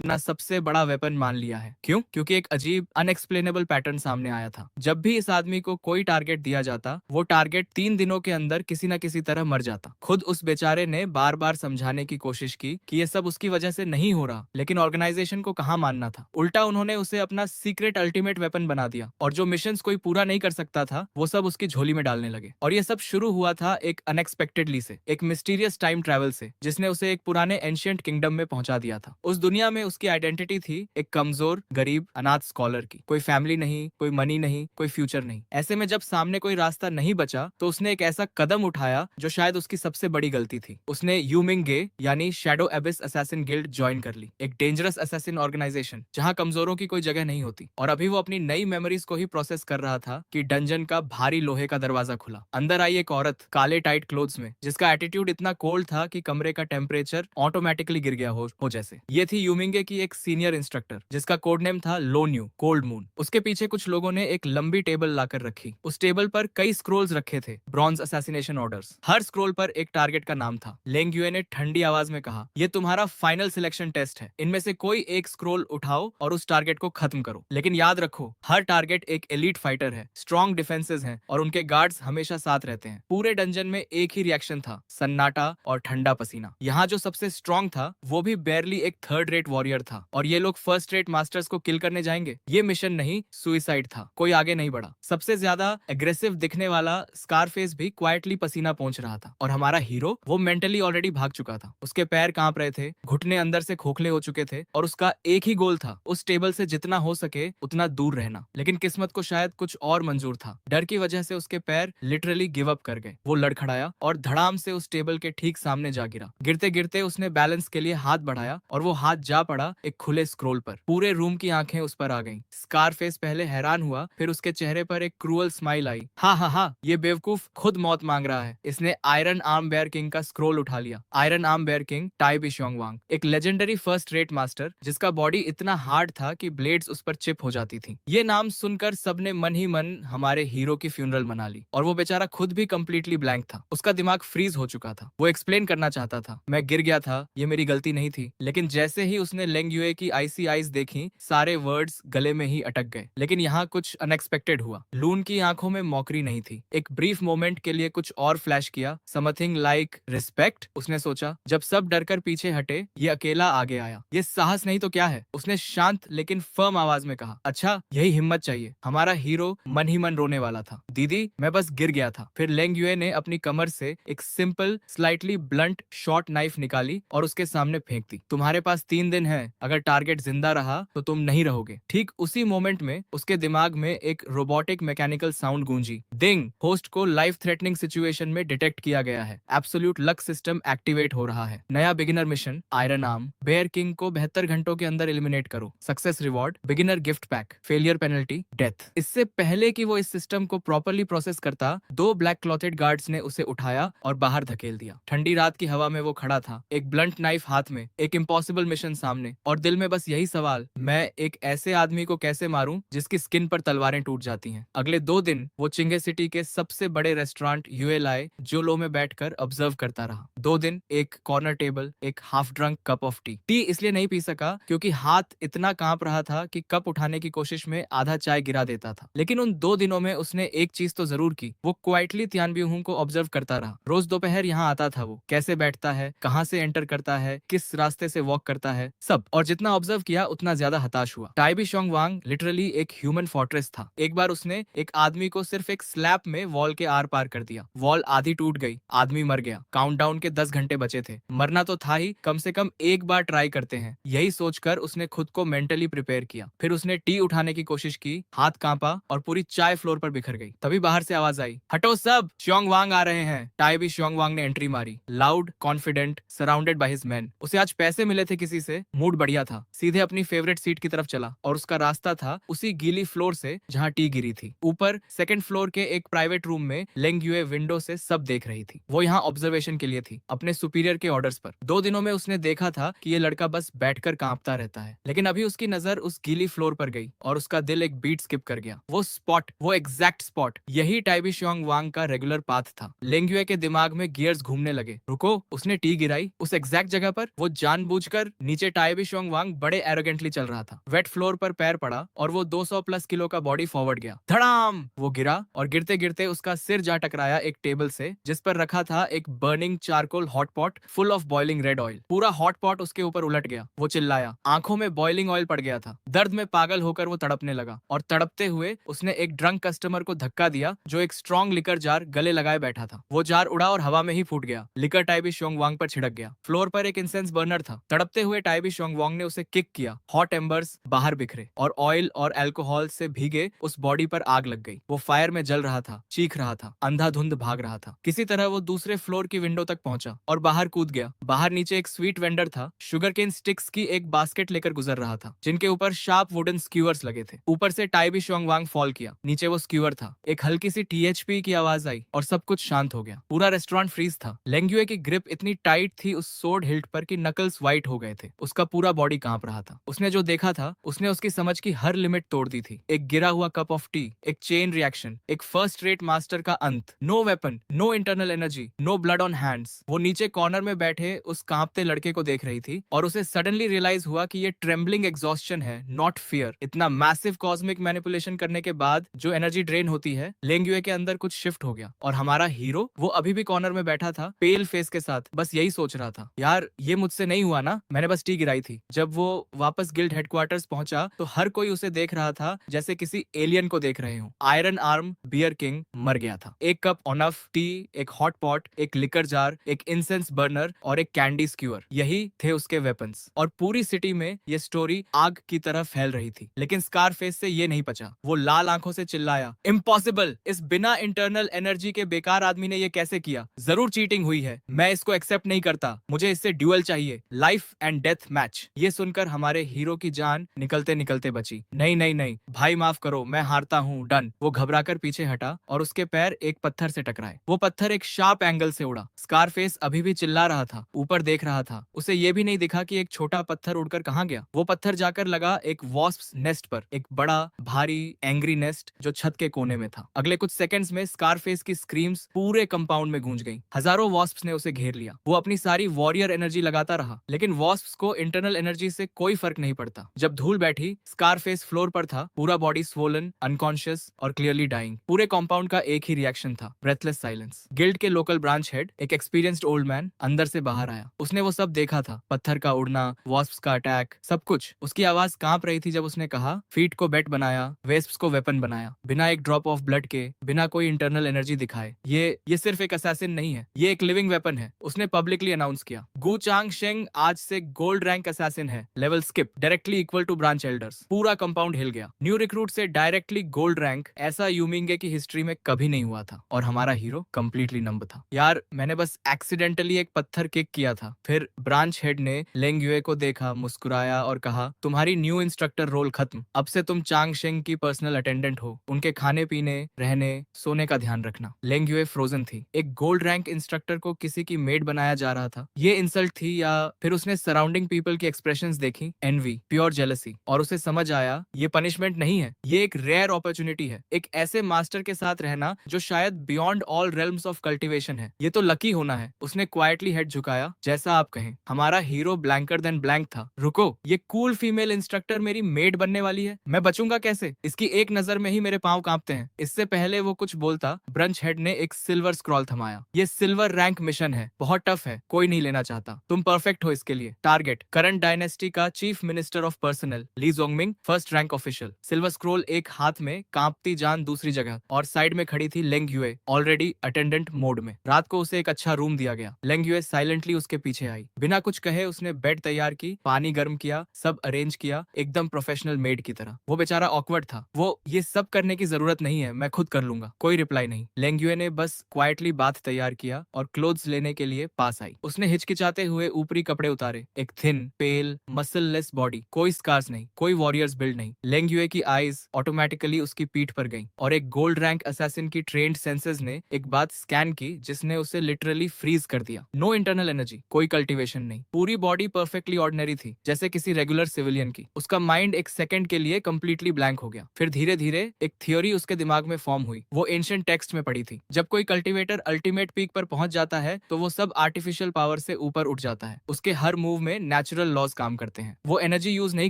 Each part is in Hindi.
अपना सबसे बड़ा वेपन मान लिया है। क्यों? क्योंकि एक अजीब अनएक्सप्लेनेबल पैटर्न सामने आया था। जब भी इस आदमी को कोई टारगेट दिया जाता, वो टारगेट 3 दिनों के अंदर किसी न किसी तरह मर जाता। खुद उस बेचारे ने बार बार समझाने की कोशिश की कि ये सब उसकी वजह से नहीं हो रहा, लेकिन ऑर्गेनाइजेशन को कहाँ मानना था। उल्टा उन्होंने उसे अपना सीक्रेट अल्टीमेट वेपन बना दिया और जो मिशन कोई पूरा नहीं कर सकता था वो सब उसकी झोली में डालने लगे। और ये सब शुरू हुआ था एक अनएक्सपेक्टेडली से, एक मिस्टीरियस टाइम ट्रेवल से, जिसने उसे एक पुराने एंशियंट किंगडम में पहुंचा दिया था। उस दुनिया में उसकी आइडेंटिटी थी एक कमजोर, गरीब, अनाथ स्कॉलर की। कोई फैमिली नहीं, कोई मनी नहीं, कोई फ्यूचर नहीं। ऐसे में जब सामने कोई रास्ता नहीं बचा तो उसने एक ऐसा कदम उठाया जो शायद उसकी सबसे बड़ी गलती थी। उसने यूमिंग गे यानी शैडो एबिस असैसिन गिल्ड ज्वाइन कर ली, एक डेंजरस असैसिन ऑर्गेनाइजेशन जहां कमजोरों की कोई जगह नहीं होती। और अभी वो अपनी नई मेमोरीज को ही प्रोसेस कर रहा था कि डंजन का भारी लोहे का दरवाजा खुला। अंदर आई एक औरत काले टाइट क्लोथ्स में, जिसका एटीट्यूड इतना कोल्ड था कि कमरे का टेम्परेचर ऑटोमेटिकली गिर गया हो जैसे। ये थी यूमिंगे की एक सीनियर इंस्ट्रक्टर, जिसका कोड नेम था लोन्यू, कोल्ड मून। उसके पीछे कुछ लोगों ने एक लंबी टेबल लाकर रखी। उस टेबल पर कई स्क्रोल्स रखे थे, ब्रॉन्ज असैसिनेशन ऑर्डर्स। हर स्क्रोल पर एक टारगेट का नाम था। लेंग युए ने ठंडी आवाज में कहा, ये तुम्हारा फाइनल सिलेक्शन टेस्ट है। इनमें से कोई एक स्क्रोल उठाओ और उस टारगेट को खत्म करो। लेकिन याद रखो, हर टारगेट एक एलीट फाइटर है, स्ट्रॉन्ग डिफेंसेस हैं और उनके गार्ड्स हमेशा साथ रहते हैं। पूरे डंजन में एक ही रिएक्शन था, सन्नाटा और ठंडा पसीना। यहाँ जो सबसे स्ट्रॉन्ग था वो भी बेरली एक थर्ड रेट वॉरियर था, और ये लोग फर्स्ट रेट मास्टर्स को किल करने जाएंगे। ये मिशन नहीं, सुइसाइड था। कोई आगे नहीं बढ़ा। सबसे ज्यादा एग्रेसिव दिखने वाला स्कारफेस भी क्वाइटली पसीना पहुंच रहा था, और हमारा हीरो वो मेंटली ऑलरेडी भाग चुका था। उसके पैर कांप रहे थे, घुटने अंदर से खोखले हो चुके थे, और उसका एक ही गोल था, उस टेबल से जितना हो सके उतना दूर रहना। लेकिन किस्मत को शायद कुछ और मंजूर था। डर की वजह से उसके पैर लिटरली गिव अप कर गए। वो लड़खड़ाया और धड़ाम से उस टेबल के ठीक सामने जा गिरा। गिरते गिरते उसने बैलेंस के लिए हाथ बढ़ाया और वो हाथ जा पड़ा एक खुले स्क्रोल पर। पूरे रूम की आंखें उस पर आ गईं। स्कारफेस पहले हैरान हुआ, फिर उसके चेहरे पर एक क्रूअल स्माइल आई। हाँ हाँ हाँ, ये बेवकूफ खुद मौत मांग रहा है। इसने आयरन आर्म बेयर किंग का स्क्रोल उठा लिया। Iron arm bear king Tie Bishongwang, एक लेजेंडरी फर्स्ट रेट मास्टर जिसका बॉडी इतना हार्ड था कि ब्लेड्स उस पर चिप हो जाती थी। ये नाम सुनकर सबने मन ही मन हमारे हीरो की फ्यूनरल मना ली, और वो बेचारा खुद भी कंप्लीटली ब्लैंक था। उसका दिमाग फ्रीज हो चुका था। वो एक्सप्लेन करना चाहता था, मैं गिर गया था, ये मेरी गलती नहीं थी। लेकिन जैसे ही उसने लेंग युए की आईसी आईज देखी, सारे वर्ड्स गले में ही अटक गए। लेकिन यहाँ कुछ अनएक्सपेक्टेड हुआ। लून की आंखों में मौकरी नहीं थी। एक ब्रीफ मोमेंट के लिए कुछ और फ्लैश किया, समथिंग लाइक रिस्पेक्ट, उसने सोचा। जब सब डरकर पीछे हटे, ये अकेला आगे आया। ये साहस नहीं तो क्या है? उसने शांत लेकिन फर्म आवाज में कहा, अच्छा यही हिम्मत चाहिए। हमारा हीरो मन ही मन रोने वाला था। दीदी मैं बस गिर गया था। फिर लेंग युए ने अपनी कमर से एक simple slightly blunt short knife निकाली और उसके सामने फेंक दी। तुम्हारे पास 3 दिन है, अगर टारगेट जिंदा रहा तो तुम नहीं रहोगे। ठीक उसी मोमेंट में उसके दिमाग में एक रोबोटिक मैकेनिकल साउंड गूंजी। डिंग, होस्ट को लाइफ थ्रेटनिंग सिचुएशन में डिटेक्ट किया गया है। एब्सोल्यूट लक सिस्टम एक्टिवेट हो रहा है। नया beginner mission, iron arm bear king को 72 घंटों के अंदर एलिमिनेट करो। Success reward, beginner gift pack, failure penalty, death. इससे पहले कि वो इस सिस्टम को प्रॉपर्ली प्रोसेस करता, 2 ब्लैक क्लॉथेड गार्ड्स ने उसे उठाया और बाहर धकेल दिया। ठंडी रात की हवा में वो खड़ा था, एक ब्लंट नाइफ हाथ में, एक इम्पॉसिबल मिशन सामने, और दिल में बस यही सवाल, मैं एक ऐसे आदमी को कैसे मारूं जिसकी स्किन पर तलवारें टूट जाती हैं। अगले 2 दिन वो चिंगे सिटी के सबसे बड़े रेस्टोरेंट यूएलआई जोलो में बैठकर ऑब्जर्व करता रहा। 2 दिन, एक कॉर्नर टेबल, एक half drunk cup of T इसलिए नहीं पी सका क्योंकि हाथ इतना कांप रहा था कि कप उठाने की कोशिश में आधा चाय गिरा देता था। लेकिन उन 2 दिनों में उसने एक चीज तो जरूर की, वो क्वाइटली तियानबीहू को ऑब्जर्व करता रहा। रोज दोपहर यहाँ आता था, वो कैसे बैठता है, कहाँ से एंटर करता है, किस रास्ते से वॉक करता है, सब। और जितना ऑब्जर्व किया उतना ज्यादा हताश हुआ। टाई बिशोंगवांग लिटरली एक ह्यूमन फोर्ट्रेस था। एक बार उसने एक आदमी को सिर्फ एक स्लैप में वॉल के आर पार कर दिया। वॉल आधी टूट गई, आदमी मर गया। काउंटडाउन के 10 घंटे बचे थे। मरना तो था ही, कम से कम एक बार ट्राई करते हैं। यही सोचकर उसने खुद को मेंटली प्रिपेयर किया। फिर उसने टी उठाने की कोशिश की, हाथ कांपा और पूरी चाय फ्लोर पर बिखर गई। तभी बाहर से आवाज आई, हटो सब, श्योंगवांग आ रहे हैं। टाई भी श्योंगवांग ने एंट्री मारी, loud, confident, surrounded by his man. उसे आज पैसे मिले थे किसी से, मूड बढ़िया था। सीधे अपनी फेवरेट सीट की तरफ चला, और उसका रास्ता था उसी गीली फ्लोर से जहां टी गिरी थी। ऊपर सेकंड फ्लोर के एक प्राइवेट रूम में लेंग युए विंडो से सब देख रही थी। वो यहाँ ऑब्जर्वेशन के लिए थी, अपने सुपीरियर के ऑर्डर्स पर। 2 दिनों में उसने देखा था कि ये लड़का बस बैठकर कांपता रहता है, लेकिन अभी उसकी नजर उस गीली फ्लोर पर गई और उसका दिल एक बीट स्किप कर गया। वो स्पॉट, वो एग्जैक्ट स्पॉट, यही टाइबी श्योंगवांग का रेगुलर पाथ था। लेंग युए के दिमाग में गियर्स घूमने लगे। रुको, उसने टी गिराई उस एग्जैक्ट जगह पर। वो जानबूझकर नीचे टाई टाइबी वांग बड़े एरोगेंटली चल रहा था। वेट फ्लोर पर पैर पड़ा और वो 200 प्लस किलो का बॉडी फॉरवर्ड गया। धड़ाम! वो गिरा और गिरते गिरते उसका सिर जा टकराया एक टेबल से जिस पर रखा था एक burning charcoal hot pot full of boiling red oil. पूरा हॉट पॉट उसके ऊपर उलट गया। वो चिल्लाया, आंखों में बॉइलिंग ऑयल पड़ गया था। दर्द में पागल होकर वो तड़पने लगा और तड़पते हुए उसने एक ड्रंक कस्टमर को धक्का दिया जो एक स्ट्रॉन्ग लिकर जार गले लगाए बैठा था। वो जार उड़ा और हवा में ही फूट गया। लिकर टाइबी वांग पर छिड़क गया। फ्लोर पर एक इंसेंस बर्नर था। तड़पते हुए टाइबी वांग ने उसे किक किया। हॉट एम्बर्स बाहर बिखरे और ऑयल और अल्कोहल से भीगे उस बॉडी पर आग लग गई। वो फायर में जल रहा था, चीख रहा था, अंधाधुंध भाग रहा था। किसी तरह वो दूसरे फ्लोर की विंडो तक पहुंचा और बाहर कूद गया। बाहर नीचे एक स्वीट वेंडर था, शुगर केन स्टिक्स की एक बास्केट लेकर गुजर रहा था जिनके ऊपर शार्प वुडन स्क्यूअर्स लगे थे। ऊपर से टाइबी वांग फॉल किया। नीचे वो स्क्यूअर था। एक हल्की सी टीएचपी की आवाज आई और सब कुछ शांत हो गया। पूरा रेस्टोरेंट फ्रीज था। लेंगुए की ग्रिप इतनी टाइट थी उस सोड हिल्ट पर कि नकल्स व्हाइट हो गए थे। उसका पूरा बॉडी कांप रहा था। उसने जो देखा था उसने उसकी समझ की हर लिमिट तोड़ दी थी। एक गिरा हुआ कप ऑफ टी, एक चेन रिएक्शन, एक फर्स्ट रेट मास्टर का अंत। No weapon, no internal energy, no blood on hands. वो नीचे कॉर्नर में बैठे उस कांपते लड़के को देख रही थी और उसे सडनली रियलाइज हुआ कि ये ट्रेम्बलिंग एग्जॉस्शन है, नॉट फियर। इतना मैसिव कॉस्मिक मैनिपुलेशन करने के बाद जो एनर्जी ड्रेन होती है, लेंगुए के अंदर कुछ शिफ्ट हो गया। और हमारा हीरो वो अभी भी कॉर्नर में बैठा था, पेल फेस के साथ, बस यही सोच रहा था, यार ये मुझसे नहीं हुआ ना, मैंने बस टी गिराई थी। जब वो वापस गिल्ड हेडक्वार्टर्स पहुंचा तो हर कोई उसे देख रहा था जैसे किसी एलियन को देख रहे हो। आयरन आर्म बियर किंग मर गया था। एक कप ऑनफ टी, एक हॉट पॉट, एक लिकर जार, एक इंसेंस बर्नर और एक कैंडी स्क्यूअर, यही थे उसके वेपन्स। और पूरी सिटी में ये स्टोरी आग की तरह फैल रही थी। लेकिन स्कारफेस से ये नहीं पचा। वो लाल आंखों से चिल्लाया, इम्पॉसिबल! इस बिना इंटरनल एनर्जी के बेकार आदमी ने ये कैसे किया? जरूर चीटिंग हुई है, मैं इसको एक्सेप्ट नहीं करता। मुझे इससे ड्यूअल चाहिए, लाइफ एंड डेथ मैच। ये सुनकर हमारे हीरो की जान निकलते निकलते बची। नहीं नहीं नहीं भाई, माफ करो, मैं हारता हूँ, डन। वो घबराकर पीछे हटा और उसके पैर एक पत्थर से टकराए। वो पत्थर एक शार्प एंगल से उड़ा। स्कारफेस अभी भी चिल्ला रहा था, ऊपर देख रहा था। उसे ये भी नहीं दिखा कि एक छोटा पत्थर उड़कर कहाँ गया। वो पत्थर जाकर लगा एक वॉस्प नेस्ट पर, एक बड़ा भारी एंग्री नेस्ट जो छत के कोने में था। अगले कुछ सेकंड्स में स्कारफेस की स्क्रीम्स पूरे कंपाउंड में गूंज गईं। हजारों वॉस्प्स ने उसे घेर लिया। वो अपनी सारी वॉरियर एनर्जी लगाता रहा, लेकिन वॉस्प्स को इंटरनल एनर्जी से कोई फर्क नहीं पड़ता। जब धूल बैठी, स्कारफेस फ्लोर पर था, पूरा बॉडी स्वोलन, अनकॉन्शियस और क्लियरली डाइंग। पूरे कंपाउंड का एक ही रिएक्शन था, ब्रेथलेस साइलेंस। गिल्ड के लोकल ब्रांच हेड, एक एक्सपीरियंस्ड ओल्ड मैन, अंदर से बाहर आया। उसने वो सब देखा था, पत्थर का उड़ना, वॉस्प्स का अटैक, सब कुछ। उसकी आवाज कांप रही थी जब उसने कहा, फीट को बेट बनाया, वेस्प्स को वेपन बनाया, बिना एक ड्रॉप ऑफ ब्लड के, बिना कोई इंटरनल एनर्जी दिखाए। ये सिर्फ एक असैसिन नहीं है, ये एक लिविंग वेपन है। उसने पब्लिकली अनाउंस किया, गु चांग शेंग आज से गोल्ड रैंक असैसिन है, level skip, directly equal to branch elders. पूरा कंपाउंड हिल गया। न्यू रिक्रूट से डायरेक्टली गोल्ड रैंक, ऐसा यूमिंगे की हिस्ट्री में कभी नहीं हुआ था। और हमारा हीरो कंप्लीटली नंब था। यार मैंने बस एक्सीडेंटली एक पत्थर किक किया था। फिर ब्रांच हेड ने लेंगुए को देखा, मुस्कुराया और कहा, तुम्हारी न्यू इंस्ट्रक्टर रोल खत्म। अब से तुम चांग शेंग की पर्सनल अटेंडेंट हो। उनके खाने पीने, रहने, सोने का ध्यान रखना। लेंगुए फ्रोजन थी। एक गोल्ड रैंक इंस्ट्रक्टर को किसी की मेड बनाया जा रहा था। ये इंसल्ट थी या फिर उसने सराउंडिंग पीपल की एक्सप्रेशंस देखी, एनवी, प्योर जेलसी, और उसे समझ आया ये पनिशमेंट नहीं है, ये एक रेयर अपॉर्चुनिटी है। एक ऐसे मास्टर के साथ रहना जो शायद beyond all realms of cultivation है। ये तो लकी होना है। उसने क्वाइटली हेड झुकाया, जैसा आप कहें। हमारा हीरो ब्लैंकर देन ब्लैंक था। रुको, ये कूल फीमेल इंस्ट्रक्टर मेरी मेड बनने वाली है, मैं बचूंगा कैसे? इसकी एक नजर में ही मेरे पांव कांपते हैं। इससे पहले वो कुछ बोलता, ब्रंच हेड ने एक सिल्वर स्क्रॉल थमाया। ये सिल्वर रैंक मिशन है, बहुत टफ है, कोई नहीं लेना चाहता। तुम परफेक्ट हो इसके लिए। टारगेट, करंट डायनेस्टी का chief minister of personal, Li Zhongming, first rank official. Silver scroll एक हाथ में, कांपती जान दूसरी जगह, और साइड में खड़ी थी लेंग युए, ऑलरेडी अटेंडेंट मोड में। रात को उसे एक अच्छा रूम दिया गया। लेंग युए साइलेंटली उसके पीछे आई। बिना कुछ कहे उसने बेड तैयार की, पानी गर्म किया, सब अरेंज किया, एकदम प्रोफेशनल मेड की तरह। वो बेचारा ऑकवर्ड था। वो, ये सब करने की जरूरत नहीं है, मैं खुद कर लूंगा। कोई रिप्लाई नहीं। लेंग युए ने बस क्वाइटली बाथ तैयार किया और क्लोथ्स लेने के लिए पास आई। उसने हिचकिचाते हुए ऊपरी कपड़े उतारे। एक थिन, पेल, मसललेस बॉडी, कोई स्कार्स नहीं, कोई वॉरियर्स बिल्ड नहीं। लेंग युए की आईज ऑटोमेटिकली उसकी पीठ पर गईं और एक गोल्ड रैंक असैसिन की ट्रेन्ड सेंसेस ने एक बात स्कैन की जिसने उसे लिटरली फ्रीज कर दिया। नो इंटरनल एनर्जी, कोई कल्टीवेशन नहीं, पूरी बॉडी परफेक्टली ऑर्डिनरी थी, जैसे किसी रेगुलर सिविलियन की। उसका माइंड एक सेकंड के लिए कंप्लीटली ब्लैंक हो गया। फिर धीरे धीरे एक थियोरी उसके दिमाग में फॉर्म हुई। वो एंशिएंट टेक्स्ट में पढ़ी थी, जब कोई कल्टीवेटर अल्टीमेट पीक पर पहुंच जाता है तो वो सब आर्टिफिशियल पावर से ऊपर उठ जाता है। उसके हर मूव में नेचुरल नेचुरल लॉज काम करते हैं। वो एनर्जी यूज नहीं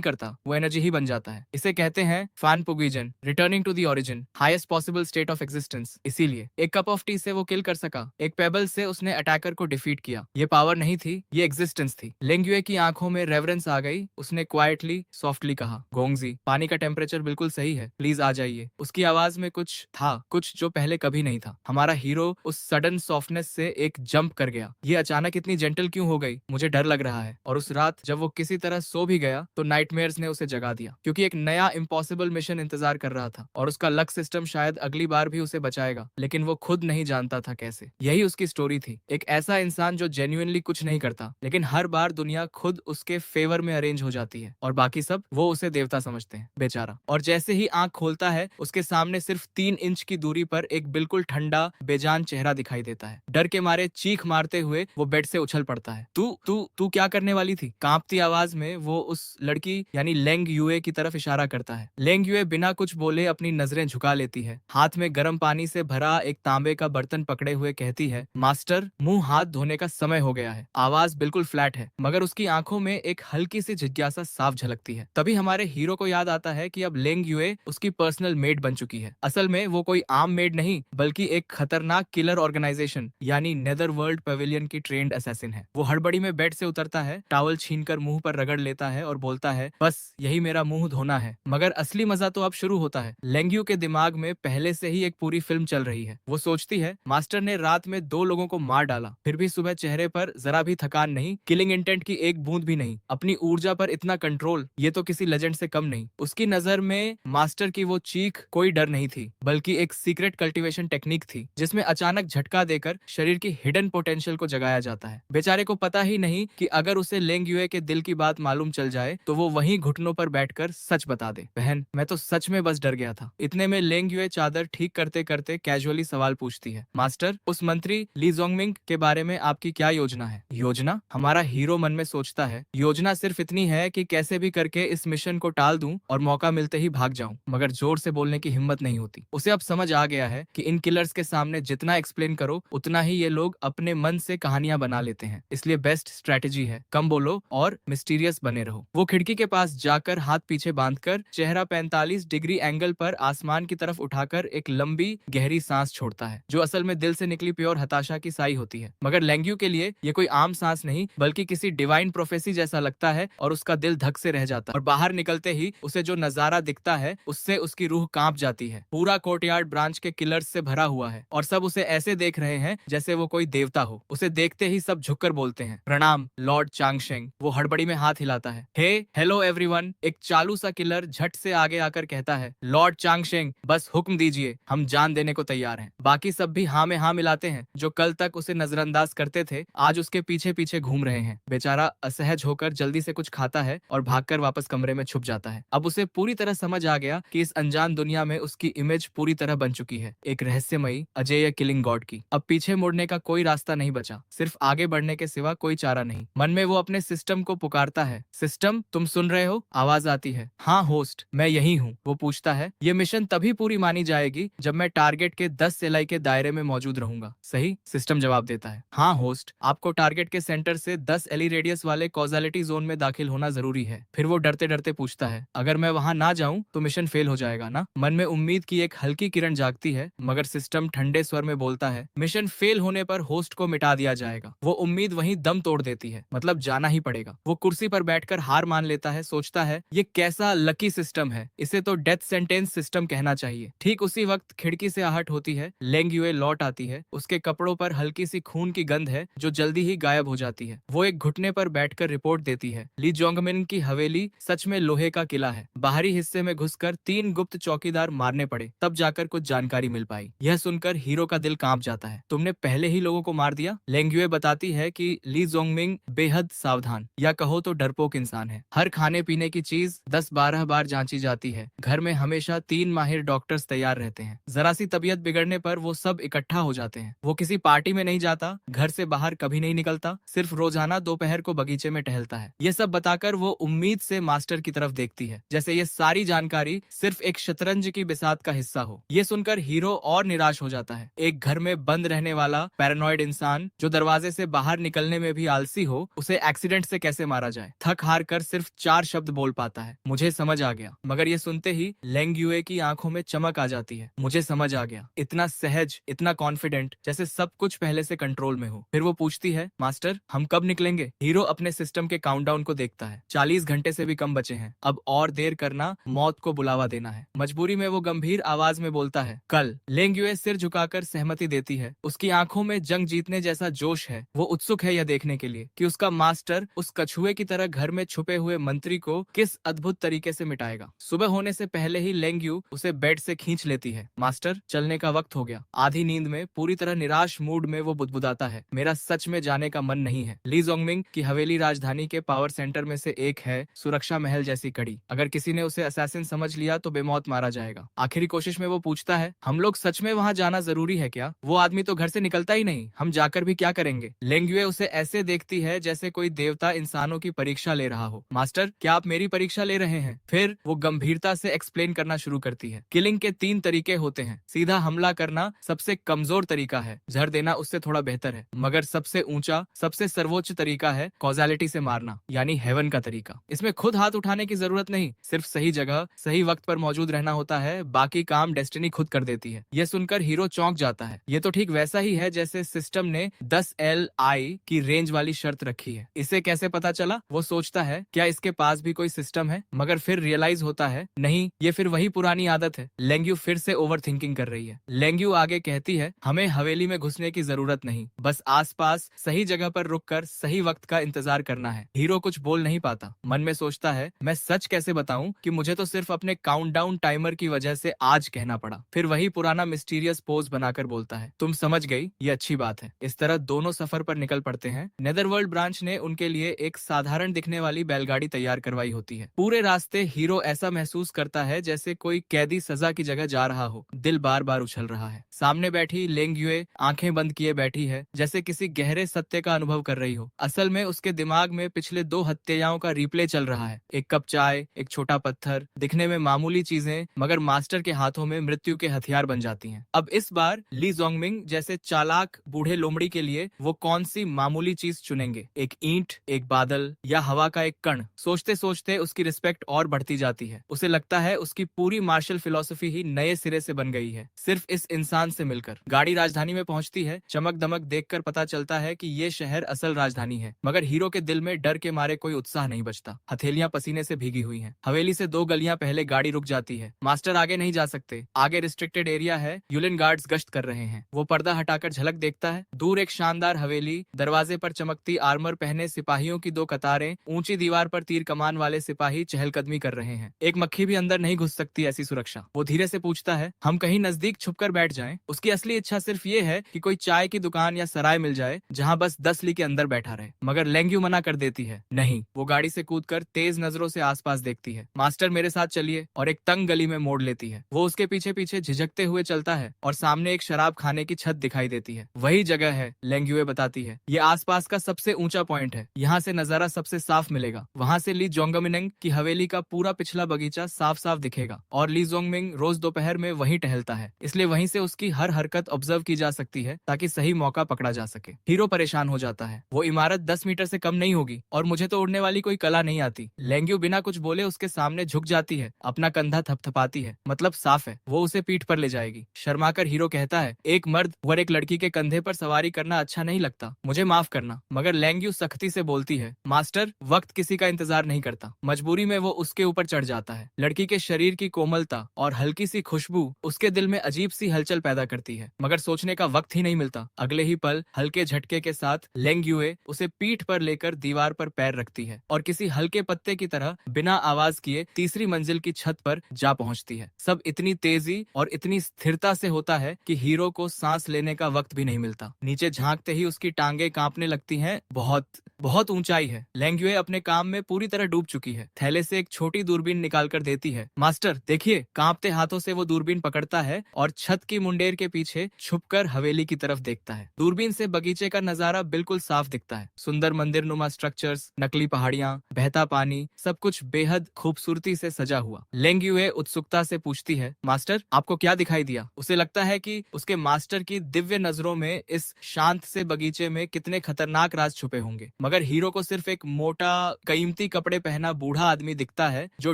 करता, वो एनर्जी ही बन जाता है। इसे कहते हैं फैन पुगिजन, returning to the origin, highest possible state of existence. इसीलिए एक कप ऑफ टी से वो किल कर सका, एक पेबल से उसने अटैकर को डिफीट किया। ये पावर नहीं थी, ये एग्जिस्टेंस थी। लेंग युए की आंखों में रेवरेंस आ गई। उसने क्वाइटली सॉफ्टली कहा, गोंगजी, पानी का टेम्परेचर बिल्कुल सही है, प्लीज आ जाइए। उसकी आवाज में कुछ था, कुछ जो पहले कभी नहीं था। हमारा हीरो उस सडन सॉफ्टनेस से एक जंप कर गया। ये अचानक इतनी जेंटल क्यों हो गई, मुझे डर लग रहा है। और उस रात जब वो किसी तरह सो भी गया तो नाइटमेयर्स ने उसे जगा दिया, क्योंकि एक नया इम्पॉसिबल मिशन इंतजार कर रहा था और उसका लक सिस्टम शायद अगली बार भी उसे बचाएगा, लेकिन वो खुद नहीं जानता था कैसे। यही उसकी स्टोरी थी, एक ऐसा इंसान जो जेन्युइनली कुछ नहीं करता, लेकिन हर बार दुनिया खुद उसके फेवर में अरेंज हो जाती है और बाकी सब वो उसे देवता समझते हैं, बेचारा। और जैसे ही आंख खोलता है, उसके सामने सिर्फ 3 इंच की दूरी पर एक बिल्कुल ठंडा बेजान चेहरा दिखाई देता है। डर के मारे चीख मारते हुए वो बेड से उछल पड़ता है। तू तू तू क्या करने वाली थी? कांपती आवाज में वो उस लड़की यानी लेंग युए की तरफ इशारा करता है। लेंग युए बिना कुछ बोले अपनी नजरें झुका लेती है, हाथ में गर्म पानी से भरा एक तांबे का बर्तन पकड़े हुए कहती है, मास्टर, मुंह हाथ धोने का समय हो गया है। आवाज बिल्कुल फ्लैट है, मगर उसकी आंखों में एक हल्की सी जिज्ञासा साफ झलकती है। तभी हमारे हीरो को याद आता है कि अब लेंग युए उसकी पर्सनल मेड बन चुकी है। असल में वो कोई आम मेड नहीं, बल्कि एक खतरनाक किलर ऑर्गेनाइजेशन यानी नेदरवर्ल्ड पवेलियन की ट्रेंड असैसिन है। वो हड़बड़ी में बेड से उतरता है, टॉवल छीनकर मुंह पर रगड़ लेता है और बोलता है, बस यही मेरा मुंह धोना है। मगर असली मजा तो अब शुरू होता है। लेंग यू के दिमाग में पहले से ही एक पूरी फिल्म चल रही है। वो सोचती है, मास्टर ने रात में 2 लोगों को मार डाला, फिर भी सुबह चेहरे पर जरा भी थकान नहीं, किलिंग इंटेंट की एक बूंद भी नहीं। अपनी ऊर्जा पर इतना कंट्रोल, ये तो किसी लेजेंड से कम नहीं। उसकी नजर में मास्टर की वो चीख कोई डर नहीं थी, बल्कि एक सीक्रेट कल्टीवेशन टेक्निक थी, जिसमें अचानक झटका देकर शरीर की हिडन पोटेंशियल को जगाया जाता है। बेचारे को पता ही नहीं कि अगर उसे लेंग युए के दिल की बात मालूम चल जाए तो वो वहीं घुटनों पर बैठकर सच बता दे। बहन, मैं तो सच में बस डर गया था। इतने में लेंग युए चादर ठीक करते करते कैजुअली सवाल पूछती है, मास्टर, उस मंत्री ली जोंगमिंग के बारे में आपकी क्या योजना है? योजना? हमारा हीरो मन में सोचता है, योजना सिर्फ इतनी है कि कैसे भी करके इस मिशन को टाल दूं और मौका मिलते ही भाग जाऊं, मगर जोर से बोलने की हिम्मत नहीं होती। उसे अब समझ आ गया है कि इन किलर्स के सामने जितना एक्सप्लेन करो उतना ही ये लोग अपने मन से कहानियां बना लेते हैं। इसलिए बेस्ट स्ट्रेटेजी है, कम बोलो और मिस्टीरियस बने रहो। वो खिड़की के पास जाकर हाथ पीछे बांधकर चेहरा 45 डिग्री एंगल पर आसमान की तरफ उठाकर एक लंबी गहरी सांस छोड़ता है, जो असल में दिल से निकली प्योर हताशा की साई होती है। मगर लेंग्यू के लिए ये कोई आम सांस नहीं, बल्कि किसी डिवाइन प्रोफेसी जैसा लगता है और उसका दिल धक से रह जाता है। और बाहर निकलते ही उसे जो नजारा दिखता है उससे उसकी रूह कांप जाती है। पूरा कोर्टयार्ड ब्रांच के किलर्स से भरा हुआ है और सब उसे ऐसे देख रहे हैं जैसे वो कोई देवता हो। उसे देखते ही सब झुककर बोलते हैं, प्रणाम लॉर्ड चांगशेंग। वो हड़बड़ी में हाथ हिलाता है। हे हेलो एवरीवन। एक चालू सा किलर झट से आगे आकर कहता है, लॉर्ड चांगशेंग, बस हुक्म दीजिए, हम जान देने को तैयार हैं। बाकी सब भी हाँ में हाँ मिलाते हैं। जो कल तक उसे नजरअंदाज करते थे आज उसके पीछे पीछे घूम रहे हैं। बेचारा असहज होकर जल्दी से कुछ खाता है और भागकर वापस कमरे में छुप जाता है। अब उसे पूरी तरह समझ आ गया कि इस अनजान दुनिया में उसकी इमेज पूरी तरह बन चुकी है, एक रहस्यमयी अजेय किलिंग गॉड की। अब पीछे मुड़ने का कोई रास्ता नहीं बचा, सिर्फ आगे बढ़ने के सिवा कोई चारा नहीं। मन में वो अपने सिस्टम को पुकारता है, सिस्टम तुम सुन रहे हो? आवाज आती है, हाँ होस्ट, मैं यही हूँ। वो पूछता है, ये मिशन तभी पूरी मानी जाएगी जब मैं टारगेट के 10 सेलाई के दायरे में मौजूद रहूंगा, सही? सिस्टम जवाब देता है, हाँ होस्ट, आपको टारगेट के सेंटर से 10 एली रेडियस वाले कॉजालिटी जोन में दाखिल होना जरूरी है। फिर वो डरते डरते पूछता है, अगर मैं वहां ना जाऊं तो मिशन फेल हो जाएगा ना? मन में उम्मीद की एक हल्की किरण जागती है, मगर सिस्टम ठंडे स्वर में बोलता है, मिशन फेल होने पर होस्ट को मिटा दिया जाएगा। वो उम्मीद वहीं दम तोड़ देती है, मतलब जाना ही पड़ेगा। वो कुर्सी पर बैठकर हार मान लेता है, सोचता है, ये कैसा लकी सिस्टम है, इसे तो डेथ सेंटेंस सिस्टम कहना चाहिए। ठीक उसी वक्त खिड़की से आहट होती है, लेंग युए लौट आती है। उसके कपड़ों पर हल्की सी खून की गंध है जो जल्दी ही गायब हो जाती है। वो एक घुटने पर बैठकर रिपोर्ट देती है, ली जोंगमिन की हवेली सच में लोहे का किला है। बाहरी हिस्से में घुसकर 3 गुप्त चौकीदार मारने पड़े, तब जाकर कुछ जानकारी मिल पाई। यह सुनकर हीरो का दिल कांप जाता है। तुमने पहले ही लोगों को मार दिया? लेंग युए बताती है कि ली जोंगमिंग बेहद सावधान या कहो तो डरपोक इंसान है। हर खाने पीने की चीज 10-12 बार जांची जाती है। घर में हमेशा 3 माहिर डॉक्टर्स तैयार रहते हैं। जरा सी तबीयत बिगड़ने पर वो सब इकट्ठा हो जाते हैं। वो किसी पार्टी में नहीं जाता, घर से बाहर कभी नहीं निकलता, सिर्फ रोजाना दोपहर को बगीचे में टहलता है। ये सब बताकर वो उम्मीद से मास्टर की तरफ देखती है, जैसे ये सारी जानकारी सिर्फ एक शतरंज की बिसात का हिस्सा हो। ये सुनकर हीरो और निराश हो जाता है। एक घर में बंद रहने वाला पैरानॉइड इंसान जो दरवाजे से बाहर निकलने में भी आलसी हो, उसे एक्सीडेंट से कैसे मारा जाए। थक हार कर सिर्फ 4 शब्द बोल पाता है, मुझे समझ आ गया। मगर ये सुनते ही लेंग युए की आंखों में चमक आ जाती है। मुझे समझ आ गया, इतना सहज, इतना कॉन्फिडेंट, जैसे सब कुछ पहले से कंट्रोल में हो। फिर वो पूछती है, मास्टर हम कब निकलेंगे? हीरो अपने सिस्टम के काउंटडाउन को देखता है। 40 घंटे से भी कम बचे हैं, अब और देर करना मौत को बुलावा देना है। मजबूरी में वो गंभीर आवाज में बोलता है, कल। लेंग युए सिर झुकाकर सहमति देती है। उसकी आंखों में जंग जीतने जैसा जोश है। वो उत्सुक है यह देखने के लिए कि उसका मास्टर उस कछुए की तरह घर में छुपे हुए मंत्री को किस अद्भुत तरीके से मिटाएगा। सुबह होने से पहले ही लेंग यू उसे बेड से खींच लेती है। मास्टर चलने का वक्त हो गया। आधी नींद में पूरी तरह निराश मूड में वो बुदबुदाता है, मेरा सच में जाने का मन नहीं है। ली जोंगमिंग की हवेली राजधानी के पावर सेंटर में से एक है, सुरक्षा महल जैसी कड़ी। अगर किसी ने उसे असैसिन समझ लिया तो बेमौत मारा जाएगा। आखिरी कोशिश में वो पूछता है, हम लोग सच में वहाँ जाना जरूरी है क्या? वो आदमी तो घर से निकलता ही नहीं, हम जाकर भी क्या करेंगे? लेंग युए उसे ऐसे देखती है जैसे कोई देवता इंसानों की परीक्षा ले रहा हो। मास्टर क्या आप मेरी परीक्षा ले रहे हैं? फिर वो गंभीरता से एक्सप्लेन करना शुरू करती है। किलिंग के 3 तरीके होते हैं। सीधा हमला करना सबसे कमजोर तरीका है, जहर देना उससे थोड़ा बेहतर है। मगर सबसे ऊंचा, सबसे सर्वोच्च तरीका है कॉजालिटी से मारना, यानी हेवन का तरीका। इसमें खुद हाथ उठाने की जरूरत नहीं, सिर्फ सही जगह सही वक्त पर मौजूद रहना होता है, बाकी काम डेस्टिनी खुद कर देती है। यह सुनकर हीरो चौंक जाता है। ये तो ठीक वैसा ही है जैसे सिस्टम ने 10 LI की रेंज वाली शर्त रखी है। इसे कैसे पता चला? वो सोचता है क्या इसके पास भी कोई सिस्टम है, मगर फिर रियलाइज होता है नहीं, ये फिर वही पुरानी आदत है। लेंग यू फिर से ओवर थिंकिंग कर रही है। लेंग यू आगे कहती है, हमें हवेली में घुसने की जरूरत नहीं, बस आसपास सही जगह पर रुककर सही वक्त का इंतजार करना है। हीरो कुछ बोल नहीं पाता, मन में सोचता है मैं सच कैसे बताऊं कि मुझे तो सिर्फ अपने काउंटडाउन टाइमर की वजह से आज कहना पड़ा। फिर वही पुराना मिस्टीरियस पोज बनाकर बोलता है, तुम समझ गई, ये अच्छी बात है। इस तरह दोनों सफर पर निकल पड़ते हैं। नेदरवर्ल्ड ब्रांच ने उनके लिए एक साधारण दिखने वाली बैलगाड़ी तैयार करवाई होती है। पूरे रास्ते हीरो ऐसा महसूस करता है जैसे कोई कैदी सजा की जगह जा रहा हो। दिल बार बार उछल रहा है। सामने बैठी लेंग युए आंखें बंद किए बैठी है, जैसे किसी गहरे सत्य का अनुभव कर रही हो। असल में उसके दिमाग में पिछले 2 हत्याओं का रिप्ले चल रहा है। एक कप चाय, एक छोटा पत्थर, दिखने में मामूली चीजें मगर मास्टर के हाथों में मृत्यु के हथियार बन जाती हैं। अब इस बार ली जोंगमिंग जैसे चालाक बूढ़े लोमड़ी के लिए वो कौन सी मामूली चीज चुनेंगे? एक ईंट, एक बादल या हवा का एक कण? सोचते सोचते उसकी रिस्पेक्ट और बढ़ती जाती है। उसे लगता है उसकी पूरी मार्शल फिलॉसफी ही नए सिरे से बन गई है, सिर्फ इस इंसान से मिलकर। गाड़ी राजधानी में पहुंचती है। चमक दमक देखकर पता चलता है कि ये शहर असल राजधानी है, मगर हीरो के दिल में डर के मारे कोई उत्साह नहीं बचता। हथेलियां पसीने से भीगी हुई हैं। हवेली से 2 गलियां पहले गाड़ी रुक जाती है। मास्टर आगे नहीं जा सकते, आगे रिस्ट्रिक्टेड एरिया है, यूलिन गार्ड्स गश्त कर रहे हैं। वो पर्दा हटाकर झलक देखता है। दूर एक शानदार हवेली, दरवाजे पर चमकती आर्मर पहने सिपाहियों की 2 कतारें, ऊंची दीवार पर तीर कमान वाले सिपाही चहलकदमी कर रहे हैं। एक मक्खी भी अंदर नहीं घुस सकती ऐसी सुरक्षा। वो धीरे से पूछता है, हम कहीं नजदीक छुपकर बैठ जाएं? उसकी असली इच्छा सिर्फ ये है कि कोई चाय की दुकान या सराय मिल जाए जहां बस 10 ली के अंदर बैठा रहे। मगर लेंग यू मना कर देती है, नहीं। वो गाड़ी से कूदकर तेज नजरों से आसपास देखती है। मास्टर मेरे साथ चलिए, और एक तंग गली में मोड़ लेती है। वो उसके पीछे पीछे झिझकते हुए चलता है और सामने एक शराब खाने की छत दिखाई देती है। वही जगह है, लेंग युए बताती है। ये आसपास का सबसे ऊंचा पॉइंट है, यहाँ से नजारा सबसे साफ मिलेगा। वहां से ली जोंगमिंग की हवेली का पूरा पिछला बगीचा साफ साफ दिखेगा। और ली जोंगमिंग रोज दोपहर में वहीं टहलता है, इसलिए वहीं से उसकी हर हरकत ऑब्जर्व की जा सकती है ताकि सही मौका पकड़ा जा सके। हीरो परेशान हो जाता है। वो इमारत 10 मीटर से कम नहीं होगी और मुझे तो उड़ने वाली कोई कला नहीं आती। लेंग यू बिना कुछ बोले उसके सामने झुक जाती है, अपना कंधा थपथपाती है, मतलब साफ है वो उसे पीठ पर ले जाएगी। शर्माकर हीरो कहता है, एक मर्द और एक लड़की के कंधे पर सवारी करना अच्छा नहीं लगता, मुझे माफ करना। मगर लेंग यू सख्ती से बोलती है, मास्टर वक्त किसी का इंतजार नहीं करता। मजबूरी में वो उसके ऊपर चढ़ जाता है। लड़की के शरीर की कोमलता और हल्की सी खुशबू उसके दिल में अजीब सी हलचल पैदा करती है, मगर सोचने का वक्त ही नहीं मिलता। अगले ही पल हल्के झटके के साथ लेंग युए उसे पीठ पर लेकर दीवार पर पैर रखती है और किसी हल्के पत्ते की तरह बिना आवाज किए तीसरी मंजिल की छत पर जा पहुंचती है। सब इतनी तेजी और इतनी स्थिरता से होता है कि हीरो को सांस लेने का वक्त भी नहीं मिलता। नीचे झांकते ही उसकी टांगे कांपने लगती हैं। बहुत बहुत ऊंचाई है। लेंग युए अपने काम में पूरी तरह डूब चुकी है। थैले से एक छोटी दूरबीन निकाल कर देती है। मास्टर देखिए। कांपते हाथों से वो दूरबीन पकड़ता है और छत की मुंडेर के पीछे छुपकर हवेली की तरफ देखता है। दूरबीन से बगीचे का नजारा बिल्कुल साफ दिखता है। सुंदर मंदिर नुमा स्ट्रक्चर्स, नकली पहाड़ियां, बहता पानी, सब कुछ बेहद खूबसूरती से सजा हुआ। लेंग युए उत्सुकता से पूछती है, मास्टर आपको क्या दिखाई दिया? उसे लगता है कि उसके मास्टर की दिव्य नजरों में इस शांत से बगीचे में कितने खतरनाक राज छुपे होंगे, मगर हीरो को सिर्फ एक मोटा कीमती कपड़े पहना बूढ़ा आदमी दिखता है जो